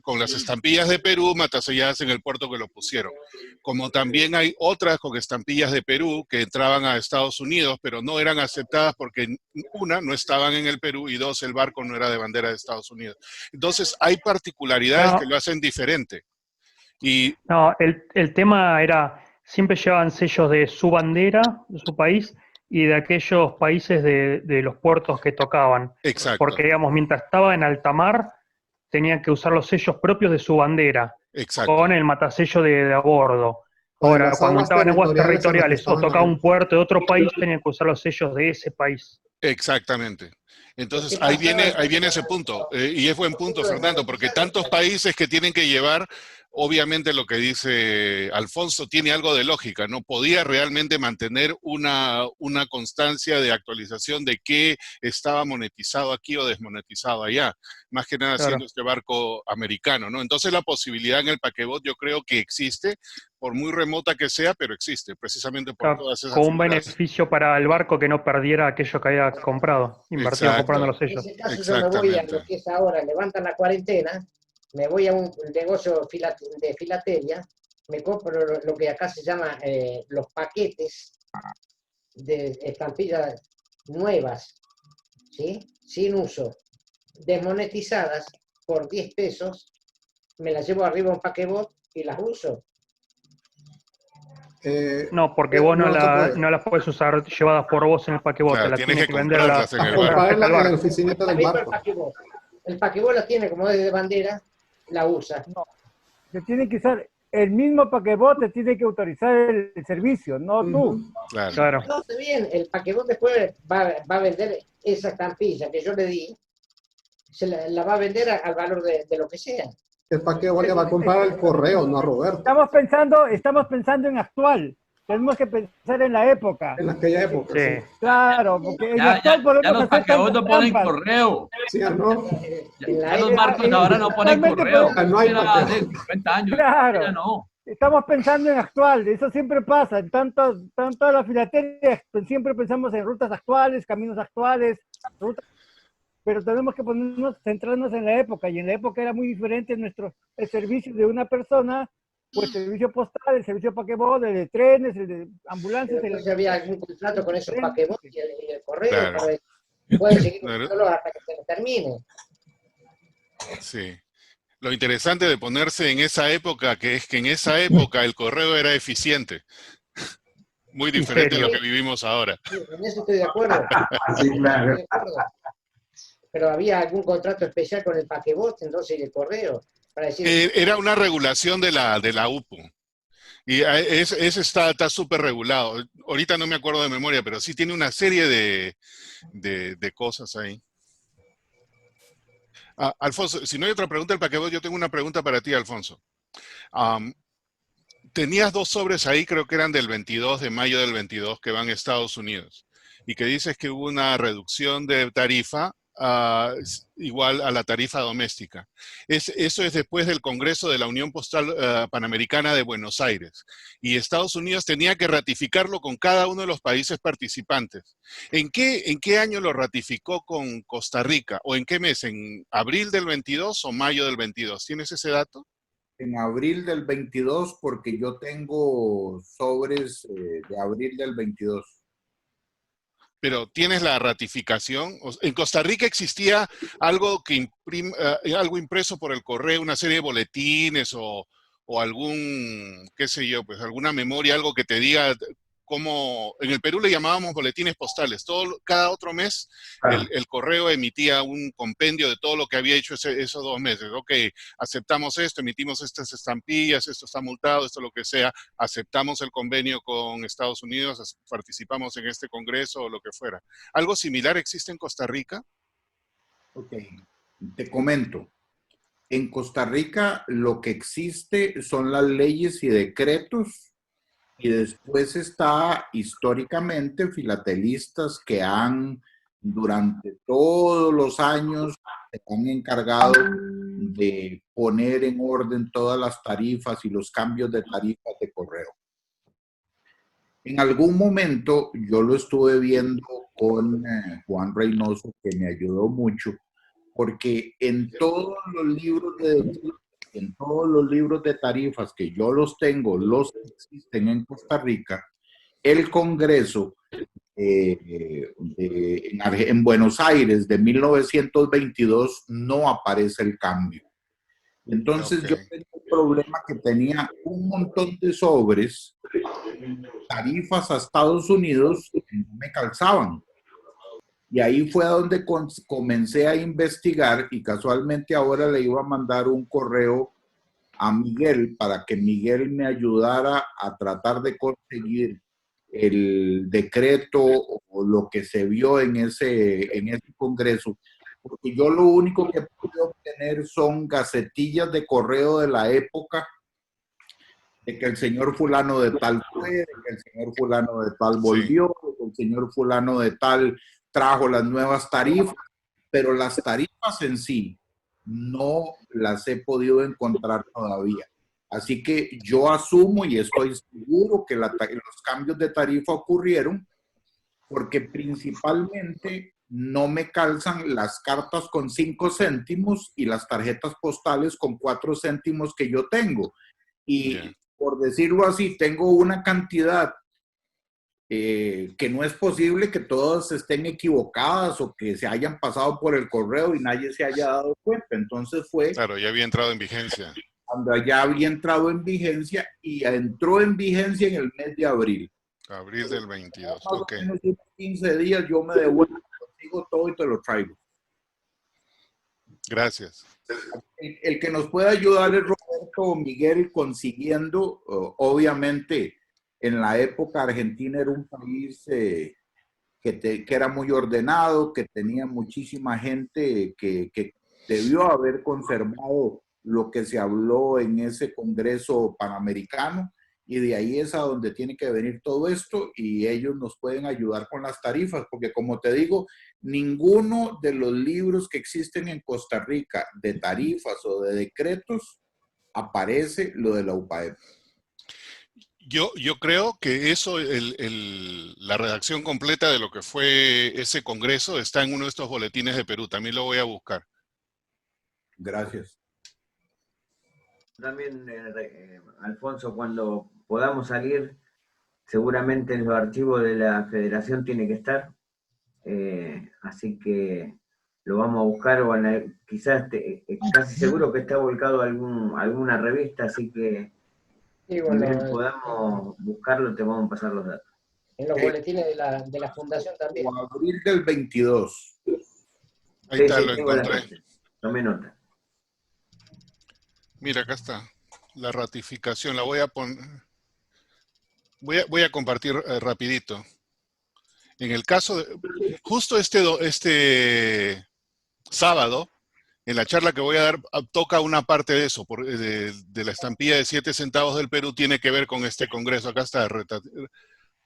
con las estampillas de Perú mataselladas en el puerto que lo pusieron. Como también hay otras con estampillas de Perú que entraban a Estados Unidos, pero no eran aceptadas porque, una, no estaban en el Perú y dos, el barco no era de bandera de Estados Unidos. Entonces, hay particularidades que lo hacen diferente. Y No, el tema era, siempre llevaban sellos de su bandera, de su país, y de aquellos países de los puertos que tocaban. Exacto. Porque, digamos, mientras estaba en alta mar, tenían que usar los sellos propios de su bandera, exacto, con el matasello de a bordo. Ahora, las cuando aguas estaban en aguas territoriales territoriales o tocaba un puerto de otro país, tenían que usar los sellos de ese país. exactamente. Entonces, ahí viene ese punto. Y es buen punto, Fernando, porque tantos países que tienen que llevar, obviamente lo que dice Alfonso tiene algo de lógica, ¿no? Podía realmente mantener una constancia de actualización de qué estaba monetizado aquí o desmonetizado allá. Más que nada siendo este barco americano, ¿no? Entonces la posibilidad en el paquebot yo creo que existe, por muy remota que sea, pero existe, precisamente por todas esas Con un figuras. beneficio para el barco que no perdiera aquello que había comprado, invertido Exacto. comprando los sellos. En ese caso yo me voy a lo que es ahora, levantan la cuarentena, me voy a un negocio de filatelia, me compro lo que acá se llama los paquetes de estampillas nuevas, ¿sí? Sin uso, desmonetizadas por 10 pesos, me las llevo arriba a un paquebot y las uso. No, porque vos no las puedes usar llevadas por vos en el paquebot, Claro, te las tienes tienes que que vender a la, comprarlas en el con barco. respecto al barco. en la oficinita del barco. El paquebot las tiene como es de bandera, la usa. No, se tiene que usar el mismo paquebot, te tiene que autorizar el servicio, no tú. Claro. No, está bien, el paquebot después va a vender esa estampilla que yo le di, la va a vender al valor de lo que sea. El paquebot le va a comprar al correo, no a Roberto. Estamos pensando en actual. Tenemos que pensar en la época. En aquella época. Sí. Claro, porque en Ya actual podemos los hacer paquebots no tantas ponen trampas. correo. ¿Sí o no? Ya los barcos ahora no ponen Actualmente correo. podemos- No hay Era paquebot. hace 50 años. Claro. Ya no. Estamos pensando en actual, eso siempre pasa, en tanto la filatelia, siempre pensamos en rutas actuales, caminos actuales, pero tenemos que centrarnos en la época, y en la época era muy diferente el servicio de una persona, pues el servicio postal, el servicio paquebot, el de trenes, el de ambulancias. Entonces había algún contrato con esos paquebots y el correo, Claro. para pueden seguir Claro. usándolo hasta que se les termine. Sí. Lo interesante de ponerse en esa época, que es que en esa época el correo era eficiente. Muy diferente a lo que vivimos ahora. Sí, en eso estoy de acuerdo. Sí, claro. Estoy de acuerdo. Pero había algún contrato especial con el paquebot, entonces, y el correo, para decir... Era una regulación de la UPU. Y ese está súper regulado. Ahorita no me acuerdo de memoria, pero sí tiene una serie de cosas ahí. Alfonso, si no hay otra pregunta del paquebot, yo tengo una pregunta para ti, Alfonso. Tenías 2 sobres ahí, creo que eran del 22, de mayo del 22, que van a Estados Unidos. y que dices que hubo una reducción de tarifa igual a la tarifa doméstica. Eso es después del Congreso de la Unión Postal Panamericana de Buenos Aires. Y Estados Unidos tenía que ratificarlo con cada uno de los países participantes. ¿En qué año lo ratificó con Costa Rica? ¿O en qué mes? ¿En abril del 22 o mayo del 22? ¿Tienes ese dato? En abril del 22, porque yo tengo sobres de abril del 22. Pero ¿tienes la ratificación? En Costa Rica existía algo que algo impreso por el correo, una serie de boletines o algún, qué sé yo, pues alguna memoria, algo que te diga cómo, en el Perú le llamábamos boletines postales. Cada otro mes el correo emitía un compendio de todo lo que había hecho esos 2 meses. Ok, aceptamos esto, emitimos estas estampillas, esto está multado, esto lo que sea, aceptamos el convenio con Estados Unidos, participamos en este congreso o lo que fuera. ¿Algo similar existe en Costa Rica? Ok, te comento. En Costa Rica lo que existe son las leyes y decretos, y después está históricamente filatelistas que durante todos los años se han encargado de poner en orden todas las tarifas y los cambios de tarifas de correo. En algún momento yo lo estuve viendo con Juan Reynoso, que me ayudó mucho, porque en todos los libros de tarifas que yo los tengo, los que existen en Costa Rica, el Congreso en Buenos Aires de 1922 no aparece el cambio. Entonces yo tenía un problema que tenía un montón de sobres, tarifas a Estados Unidos que no me calzaban. Y ahí fue donde comencé a investigar, y casualmente ahora le iba a mandar un correo a Miguel para que Miguel me ayudara a tratar de conseguir el decreto o lo que se vio en ese congreso, porque yo lo único que pude obtener son gacetillas de correo de la época, de que el señor fulano de tal fue, de que el señor fulano de tal volvió, de que el señor fulano de tal trajo las nuevas tarifas, pero las tarifas en sí no las he podido encontrar todavía. Así que yo asumo y estoy seguro que los cambios de tarifa ocurrieron porque principalmente no me calzan las cartas con 5 céntimos y las tarjetas postales con 4 céntimos que yo tengo. Y por decirlo así, tengo una cantidad que no es posible que todas estén equivocadas o que se hayan pasado por el correo y nadie se haya dado cuenta. Entonces fue... Claro, ya había entrado en vigencia. Cuando ya había entrado en vigencia, y entró en vigencia en el mes de abril. Abril del 22, más o menos 15 días yo me devuelvo, consigo todo y te lo traigo. Gracias. El que nos puede ayudar es Roberto o Miguel consiguiendo, obviamente, en la época Argentina era un país que era muy ordenado, que tenía muchísima gente que debió haber conservado lo que se habló en ese Congreso Panamericano, y de ahí es a donde tiene que venir todo esto, y ellos nos pueden ayudar con las tarifas, porque como te digo, ninguno de los libros que existen en Costa Rica de tarifas o de decretos aparece lo de la UPAEP. Yo creo que eso, la redacción completa de lo que fue ese congreso está en uno de estos boletines de Perú. También lo voy a buscar. Gracias. También, Alfonso, cuando podamos salir, seguramente en los archivos de la Federación tiene que estar. Así que lo vamos a buscar, o quizás casi seguro que está volcado a alguna revista, así que sí, bueno, podamos buscarlo, te vamos a pasar los datos. En los boletines de la Fundación también. Abril del 22. Ahí está, lo encontré. Tomé nota. Mira, acá está. La ratificación, la voy a poner. Voy a compartir rapidito. En el caso de, justo este sábado, en la charla que voy a dar, toca una parte de eso, de la estampilla de 7 centavos del Perú, tiene que ver con este congreso. Acá está,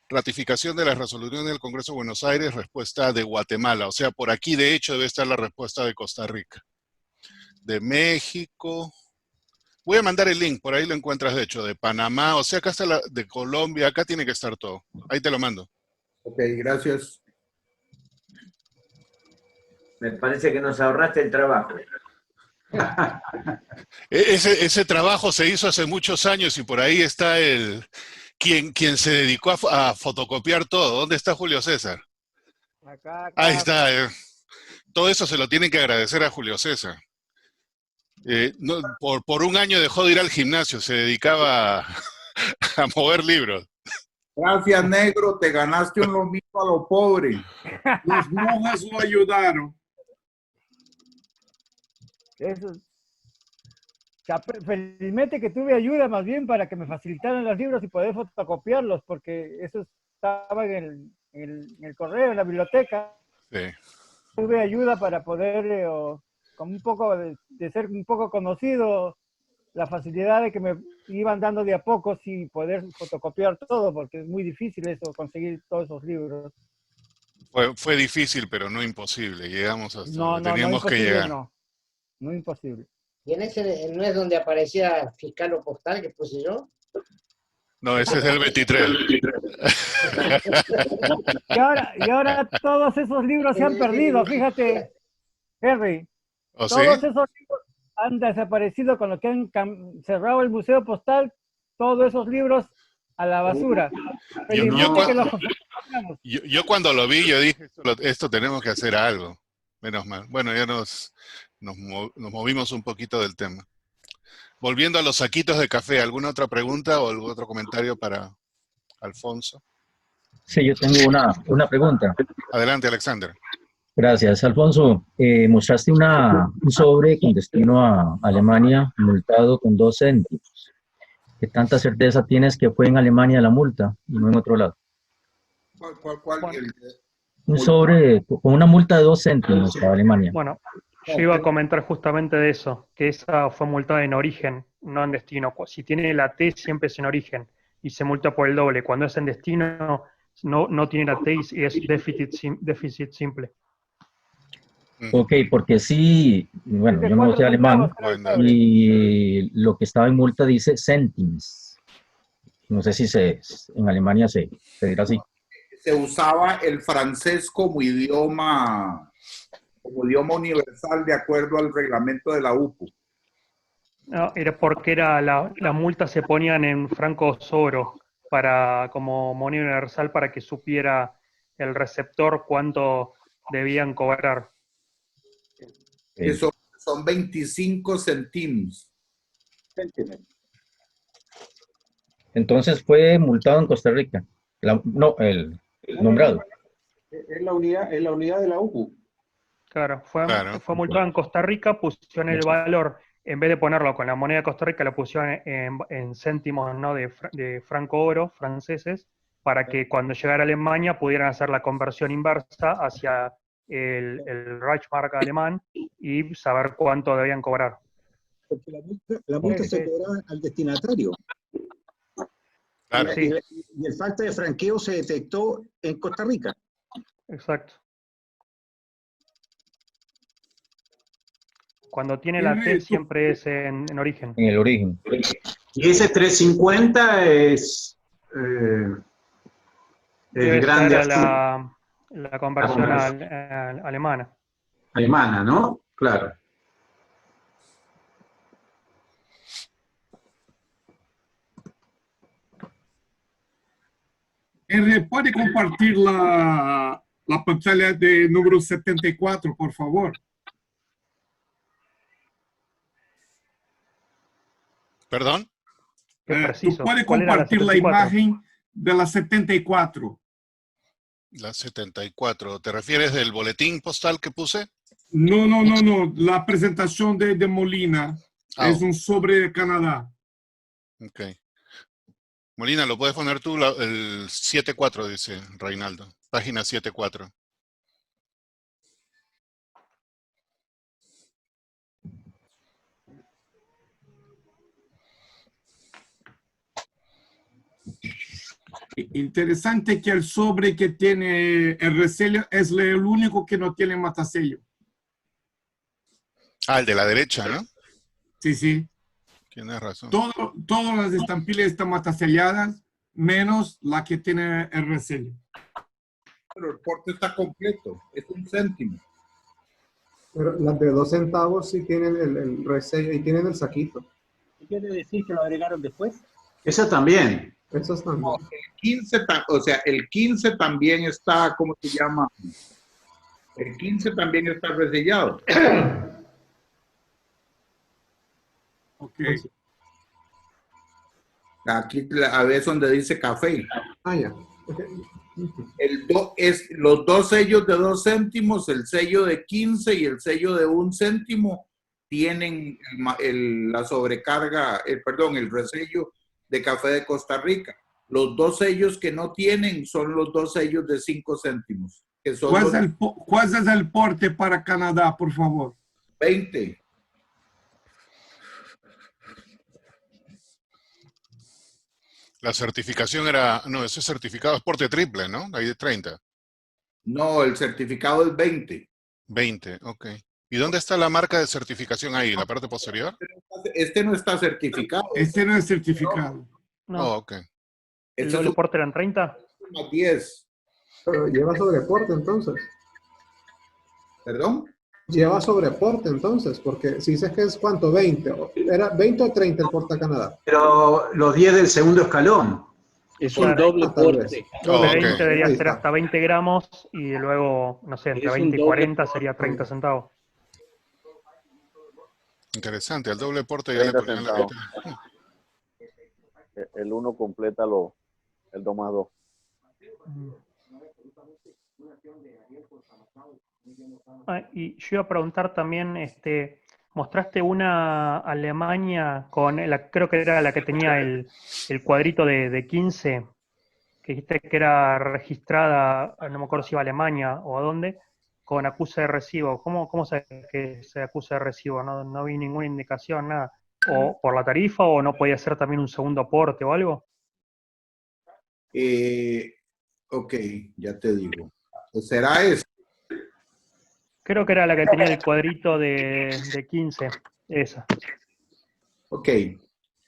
Ratificación de la resolución del Congreso de Buenos Aires, respuesta de Guatemala. O sea, por aquí de hecho debe estar la respuesta de Costa Rica. De México. Voy a mandar el link, por ahí lo encuentras de hecho. De Panamá, o sea, acá está la de Colombia, acá tiene que estar todo. Ahí te lo mando. Ok, gracias. Me parece que nos ahorraste el trabajo. Ese trabajo se hizo hace muchos años y por ahí está quien se dedicó a fotocopiar todo. ¿Dónde está Julio César? Acá. Ahí está. Todo eso se lo tienen que agradecer a Julio César. Por un año dejó de ir al gimnasio, se dedicaba a mover libros. Gracias, negro, te ganaste un lomito a lo pobre. Las monjas lo ayudaron. Eso. Felizmente que tuve ayuda más bien para que me facilitaran los libros y poder fotocopiarlos, porque eso estaba en el correo, en la biblioteca. Sí. Tuve ayuda para poder, con un poco de ser un poco conocido, la facilidad de que me iban dando de a poco y poder fotocopiar todo, porque es muy difícil eso, conseguir todos esos libros. Fue difícil, pero no imposible. Llegamos hasta No, donde teníamos que llegar. No imposible. ¿Y en ese no es donde aparecía fiscal o postal que puse yo? No, ese es el 23. Y ahora todos esos libros se han perdido, fíjate, Henry. ¿Oh, sí? Todos esos libros han desaparecido con lo que han cerrado el Museo Postal, todos esos libros a la basura. Yo cuando lo vi, yo dije, esto tenemos que hacer algo. Menos mal. Bueno, ya nos movimos un poquito del tema. Volviendo a los saquitos de café, ¿alguna otra pregunta o algún otro comentario para Alfonso? Sí, yo tengo una pregunta. Adelante, Alexander. Gracias, Alfonso. Mostraste un sobre con destino a Alemania multado con 2 céntimos. ¿Qué tanta certeza tienes que fue en Alemania la multa y no en otro lado? ¿Cuál? Un sobre con una multa de 2 céntimos para Alemania. Bueno, yo iba a comentar justamente de eso, que esa fue multada en origen, no en destino. Si tiene la T, siempre es en origen y se multa por el doble. Cuando es en destino, no tiene la T y es déficit simple. Ok, porque sí, bueno, yo no sé alemán y lo que estaba en multa dice céntimos. No sé si en Alemania se dirá así. Se usaba el francés como idioma universal de acuerdo al reglamento de la UPU. No, era porque las multas se ponían en francos oro como moneda universal para que supiera el receptor cuánto debían cobrar. Eso son 25 céntimos. Entonces fue multado en Costa Rica. El nombrado. Es la unidad de la UPU. Claro, fue multado en Costa Rica, pusieron el valor, en vez de ponerlo con la moneda de Costa Rica, lo pusieron en céntimos, ¿no? de franco oro franceses, para que cuando llegara a Alemania pudieran hacer la conversión inversa hacia el Reichsmark alemán y saber cuánto debían cobrar. Porque la multa se cobraba al destinatario. Claro. Y el falta de franqueo se detectó en Costa Rica. Exacto. Cuando tiene la T siempre es en origen. En el origen. Y ese 350 es Debe grande. ser la conversión alemana. Alemana, ¿no? Claro. Henry, ¿puede compartir la pantalla de número 74, por favor? ¿Perdón? ¿Tú puedes compartir la imagen de la 74? La 74. ¿Te refieres del boletín postal que puse? No. La presentación de Molina es un sobre de Canadá. Ok. Molina, ¿lo puedes poner tú? El 74, dice Reinaldo. Página 74. Interesante que el sobre que tiene el resello es el único que no tiene matasello. Ah, el de la derecha, ¿no? Sí, sí. Tienes razón. Todas las estampillas están mataselladas, menos la que tiene el resello. Pero el porte está completo, es 1 céntimo. Pero las de 2 centavos sí tienen el resello y tienen el saquito. ¿Qué quiere decir que lo agregaron después? Esa también. Esos también. No, el 15, o sea, el 15 también está, ¿cómo se llama? El 15 también está resellado. Ok. Aquí a veces donde dice café. Ah, ya. Los 2 sellos de 2 céntimos, el sello de 15 y el sello de 1 céntimo tienen la sobrecarga, el resello de café de Costa Rica. Los 2 sellos que no tienen son los 2 sellos de 5 céntimos. Que son ¿Cuál es el porte para Canadá, por favor? 20. La certificación era, no, ese certificado es porte triple, ¿no? Ahí de 30. No, el certificado es 20. 20, ok. ¿Y dónde está la marca de certificación ahí? ¿En la parte posterior? Este no está certificado. Este no es certificado. No. Oh, ok. ¿El doble porte eran 30? Más 10. Pero lleva sobreporte entonces. ¿Perdón? Lleva sobreporte entonces, porque si dices que es ¿cuánto? 20. ¿Era 20 o 30 el porte a Canadá? Pero los 10 del segundo escalón. Es un doble porte. Oh, ok. 20 debería Ahí ser está. hasta 20 gramos y luego, no sé, entre Es un 20 y doble 40 sería 30 centavos. Interesante, el doble porte ya le 30 ponían la centavos. mitad. El 1 completa el 2 más 2. Y yo iba a preguntar también, mostraste una Alemania con, creo que era la que tenía el cuadrito de 15, que dijiste que era registrada, no me acuerdo si iba a Alemania o a dónde, con acuse de recibo. ¿Cómo se que se acusa de recibo? No vi ninguna indicación, nada. ¿O por la tarifa o no podía ser también un segundo aporte o algo? Ok, ya te digo. ¿Será eso? Creo que era la que tenía el cuadrito de 15, esa. Ok.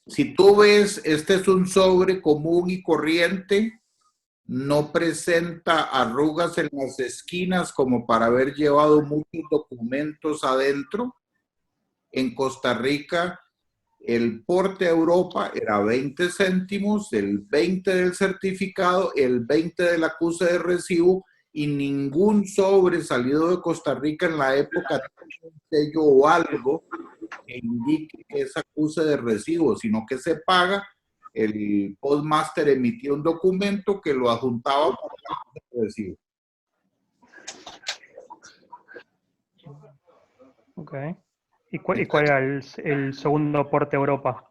Si tú ves, este es un sobre común y corriente, no presenta arrugas en las esquinas como para haber llevado muchos documentos adentro. En Costa Rica, el porte a Europa era 20 céntimos, el 20 del certificado, el 20 del acuse de recibo, y ningún sobre salido de Costa Rica en la época tiene un sello o algo que indique que es acuse de recibo, sino que se paga. El postmaster emitía un documento que lo adjuntaba para el acuse de recibo. Ok. ¿Y cuál era el segundo aporte a Europa?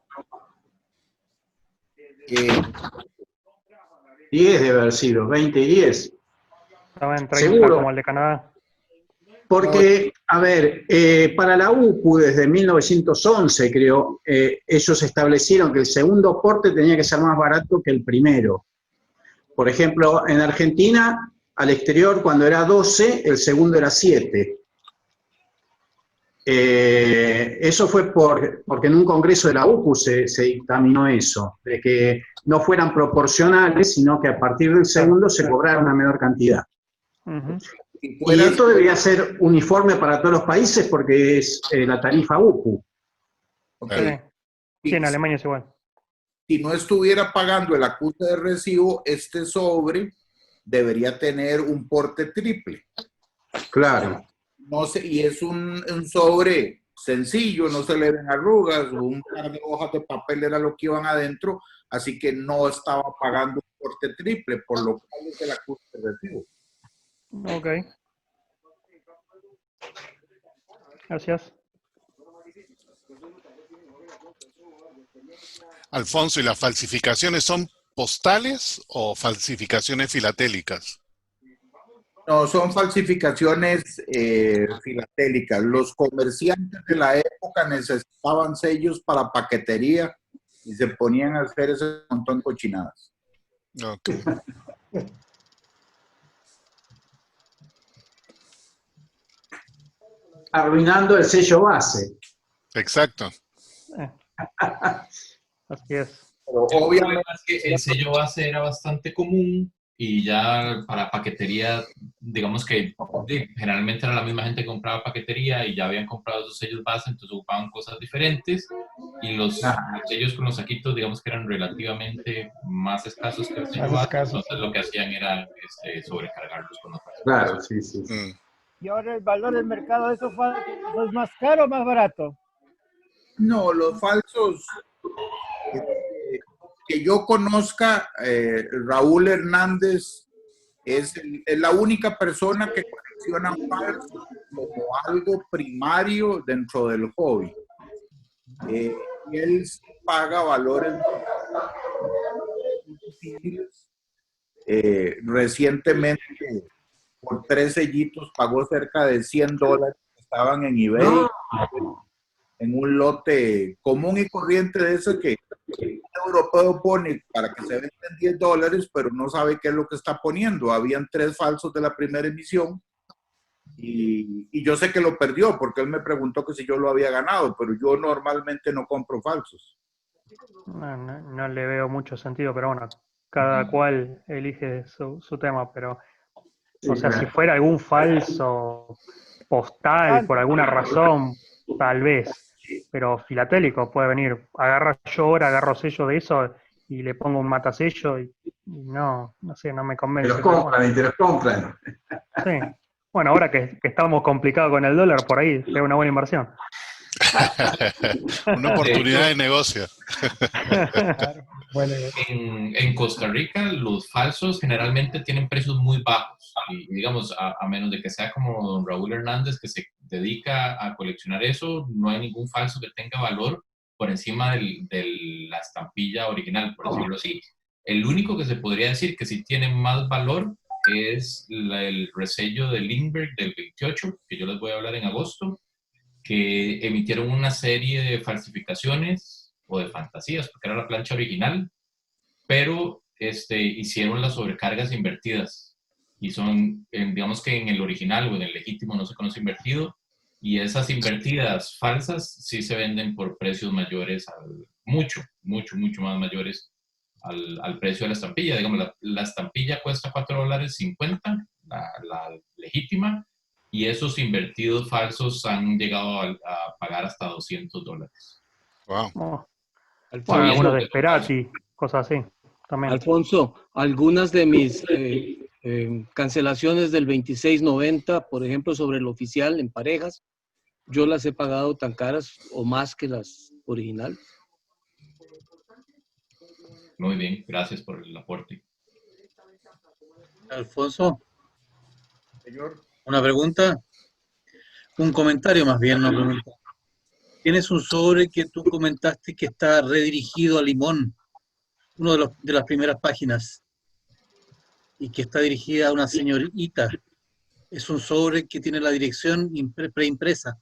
10 debe haber sido, 20 y 10. Estaba en 30 Seguro. como el de Canadá. Porque, a ver, para la UPU desde 1911, creo, ellos establecieron que el segundo aporte tenía que ser más barato que el primero. Por ejemplo, en Argentina, al exterior, cuando era 12, el segundo era 7. Eso fue porque en un congreso de la UPU se dictaminó eso, de que no fueran proporcionales, sino que a partir del segundo se cobrara una menor cantidad. Y esto debería ser uniforme para todos los países porque es la tarifa UPU. Okay. Sí, en Alemania es igual. Si no estuviera pagando el acuse de recibo, este sobre debería tener un porte triple. Claro. No sé, y es un sobre sencillo, no se le ven arrugas, un par de hojas de papel era lo que iban adentro, así que no estaba pagando un porte triple, por lo cual es el acuse de recibo. Ok. Gracias. Alfonso, ¿y las falsificaciones son postales o falsificaciones filatélicas? No, son falsificaciones filatélicas. Los comerciantes de la época necesitaban sellos para paquetería y se ponían a hacer ese montón de cochinadas. Ok. Arruinando el sello base. Exacto. Así es. Pero El problema es que el sello base era bastante común y ya para paquetería, digamos que generalmente era la misma gente que compraba paquetería y ya habían comprado esos sellos base, entonces ocupaban cosas diferentes y los sellos con los saquitos, digamos que eran relativamente más escasos que el sello base, entonces lo que hacían era sobrecargarlos con otras cosas. Claro, sí, sí. Y ahora el valor del mercado de esos falsos es más caro o más barato. No, los falsos que yo conozca, Raúl Hernández es la única persona que colecciona falsos como algo primario dentro del hobby. Y él paga valores difíciles. Recientemente, por 3 sellitos, pagó cerca de $100 que estaban en eBay. No. En un lote común y corriente de eso que el europeo pone para que se vendan $10, pero no sabe qué es lo que está poniendo. Habían 3 falsos de la primera emisión y yo sé que lo perdió porque él me preguntó que si yo lo había ganado, pero yo normalmente no compro falsos. No le veo mucho sentido, pero bueno, cada cual elige su tema, pero o sea, si fuera algún falso postal por alguna razón, tal vez. Pero filatélico puede venir, agarro sello de eso y le pongo un matasello y no sé, no me convence. Te los compran. Sí. Bueno, ahora que estamos complicados con el dólar, por ahí es una buena inversión. Una oportunidad de negocio. En Costa Rica los falsos generalmente tienen precios muy bajos y digamos a menos de que sea como don Raúl Hernández que se dedica a coleccionar eso, no hay ningún falso que tenga valor por encima de la estampilla original, por decirlo así. El único que se podría decir que sí tiene más valor es el resello de Lindbergh del 28, que yo les voy a hablar en agosto, que emitieron una serie de falsificaciones o de fantasías, porque era la plancha original, pero hicieron las sobrecargas invertidas. Y son, digamos que en el original o en el legítimo no se conoce invertido, y esas invertidas falsas sí se venden por precios mayores, mucho más mayores al precio de la estampilla. Digamos, la estampilla cuesta $4.50, la legítima, y esos invertidos falsos han llegado a pagar hasta $200. Wow. Bueno, algunos de Esperati, cosas así. También. Alfonso, algunas de mis cancelaciones del 2690, por ejemplo, sobre el oficial en parejas, yo las he pagado tan caras o más que las originales. Muy bien, gracias por el aporte. Alfonso. Señor. Una pregunta. Un comentario más bien, una pregunta. Tienes un sobre que tú comentaste que está redirigido a Limón, uno de las primeras páginas, y que está dirigida a una señorita. Es un sobre que tiene la dirección preimpresa.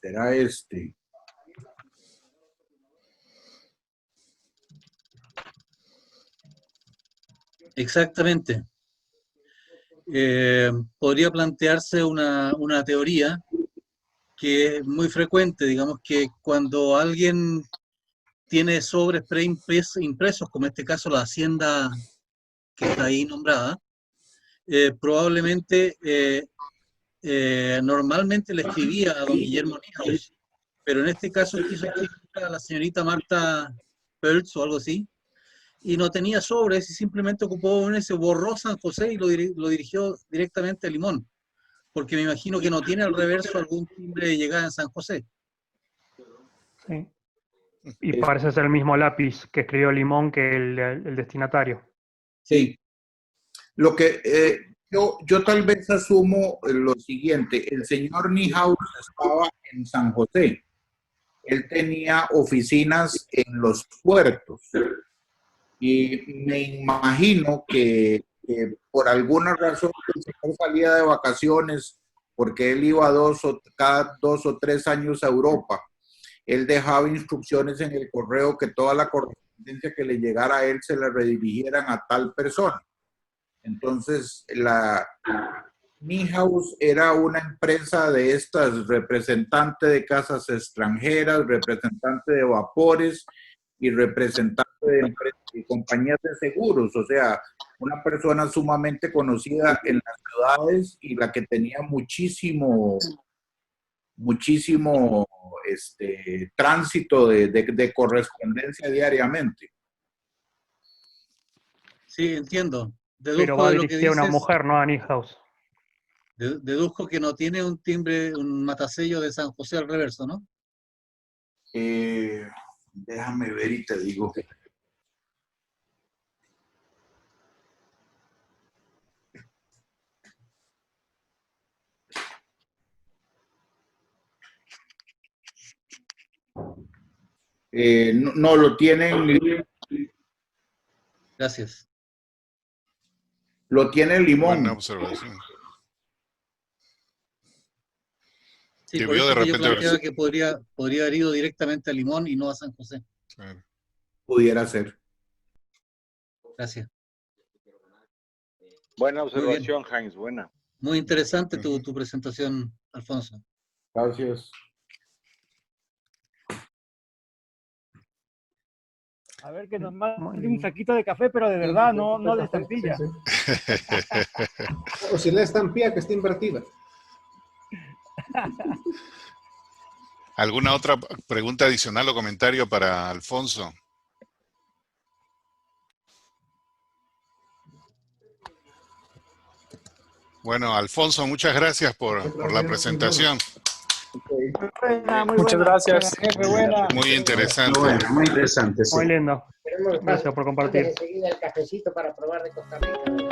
Será este. Exactamente. Podría plantearse una teoría que es muy frecuente, digamos que cuando alguien tiene sobres preimpresos, como en este caso la hacienda que está ahí nombrada, probablemente normalmente le escribía a don Guillermo Níjaus, pero en este caso quiso escribir a la señorita Marta Perls o algo así, y no tenía sobres y simplemente ocupó ese, borró San José y lo dirigió directamente a Limón, porque me imagino que no tiene al reverso algún timbre de llegada en San José. Sí. Y parece ser el mismo lápiz que escribió Limón que el destinatario. Sí. Lo que yo tal vez asumo lo siguiente. El señor Níjaus estaba en San José. Él tenía oficinas en los puertos. Y me imagino que por alguna razón el señor salía de vacaciones, porque él iba cada 2 o 3 años a Europa. Él dejaba instrucciones en el correo que toda la correspondencia que le llegara a él se la redirigieran a tal persona. Entonces, la Niehaus era una empresa de estas, representante de casas extranjeras, representante de vapores y representante de compañías de seguros. O sea, una persona sumamente conocida en las ciudades y la que tenía muchísimo tránsito de correspondencia diariamente. Sí, entiendo. Pero va dirigida a una mujer, no a Niehaus. Deduzco que no tiene un timbre, un matasello de San José al reverso, ¿no? Déjame ver y te digo. No, lo tienen. Gracias. Lo tiene Limón. Buena observación. Sí, Debió por eso de que yo repente planteaba que podría haber ido directamente a Limón y no a San José. Claro. Pudiera ser. Gracias. Buena observación, Heinz, buena. Muy interesante tu presentación, Alfonso. Gracias. A ver, que nos mande un saquito de café, pero de verdad, no de estampilla. Sí, sí. O si la estampilla que está invertida. ¿Alguna otra pregunta adicional o comentario para Alfonso? Bueno, Alfonso, muchas gracias por la presentación. Muchas gracias. Jefe, buena. Muy interesante. Muy interesante, sí. Muy lindo. Tenemos Gracias por compartir. enseguida el cafecito para probar de Costa Rica.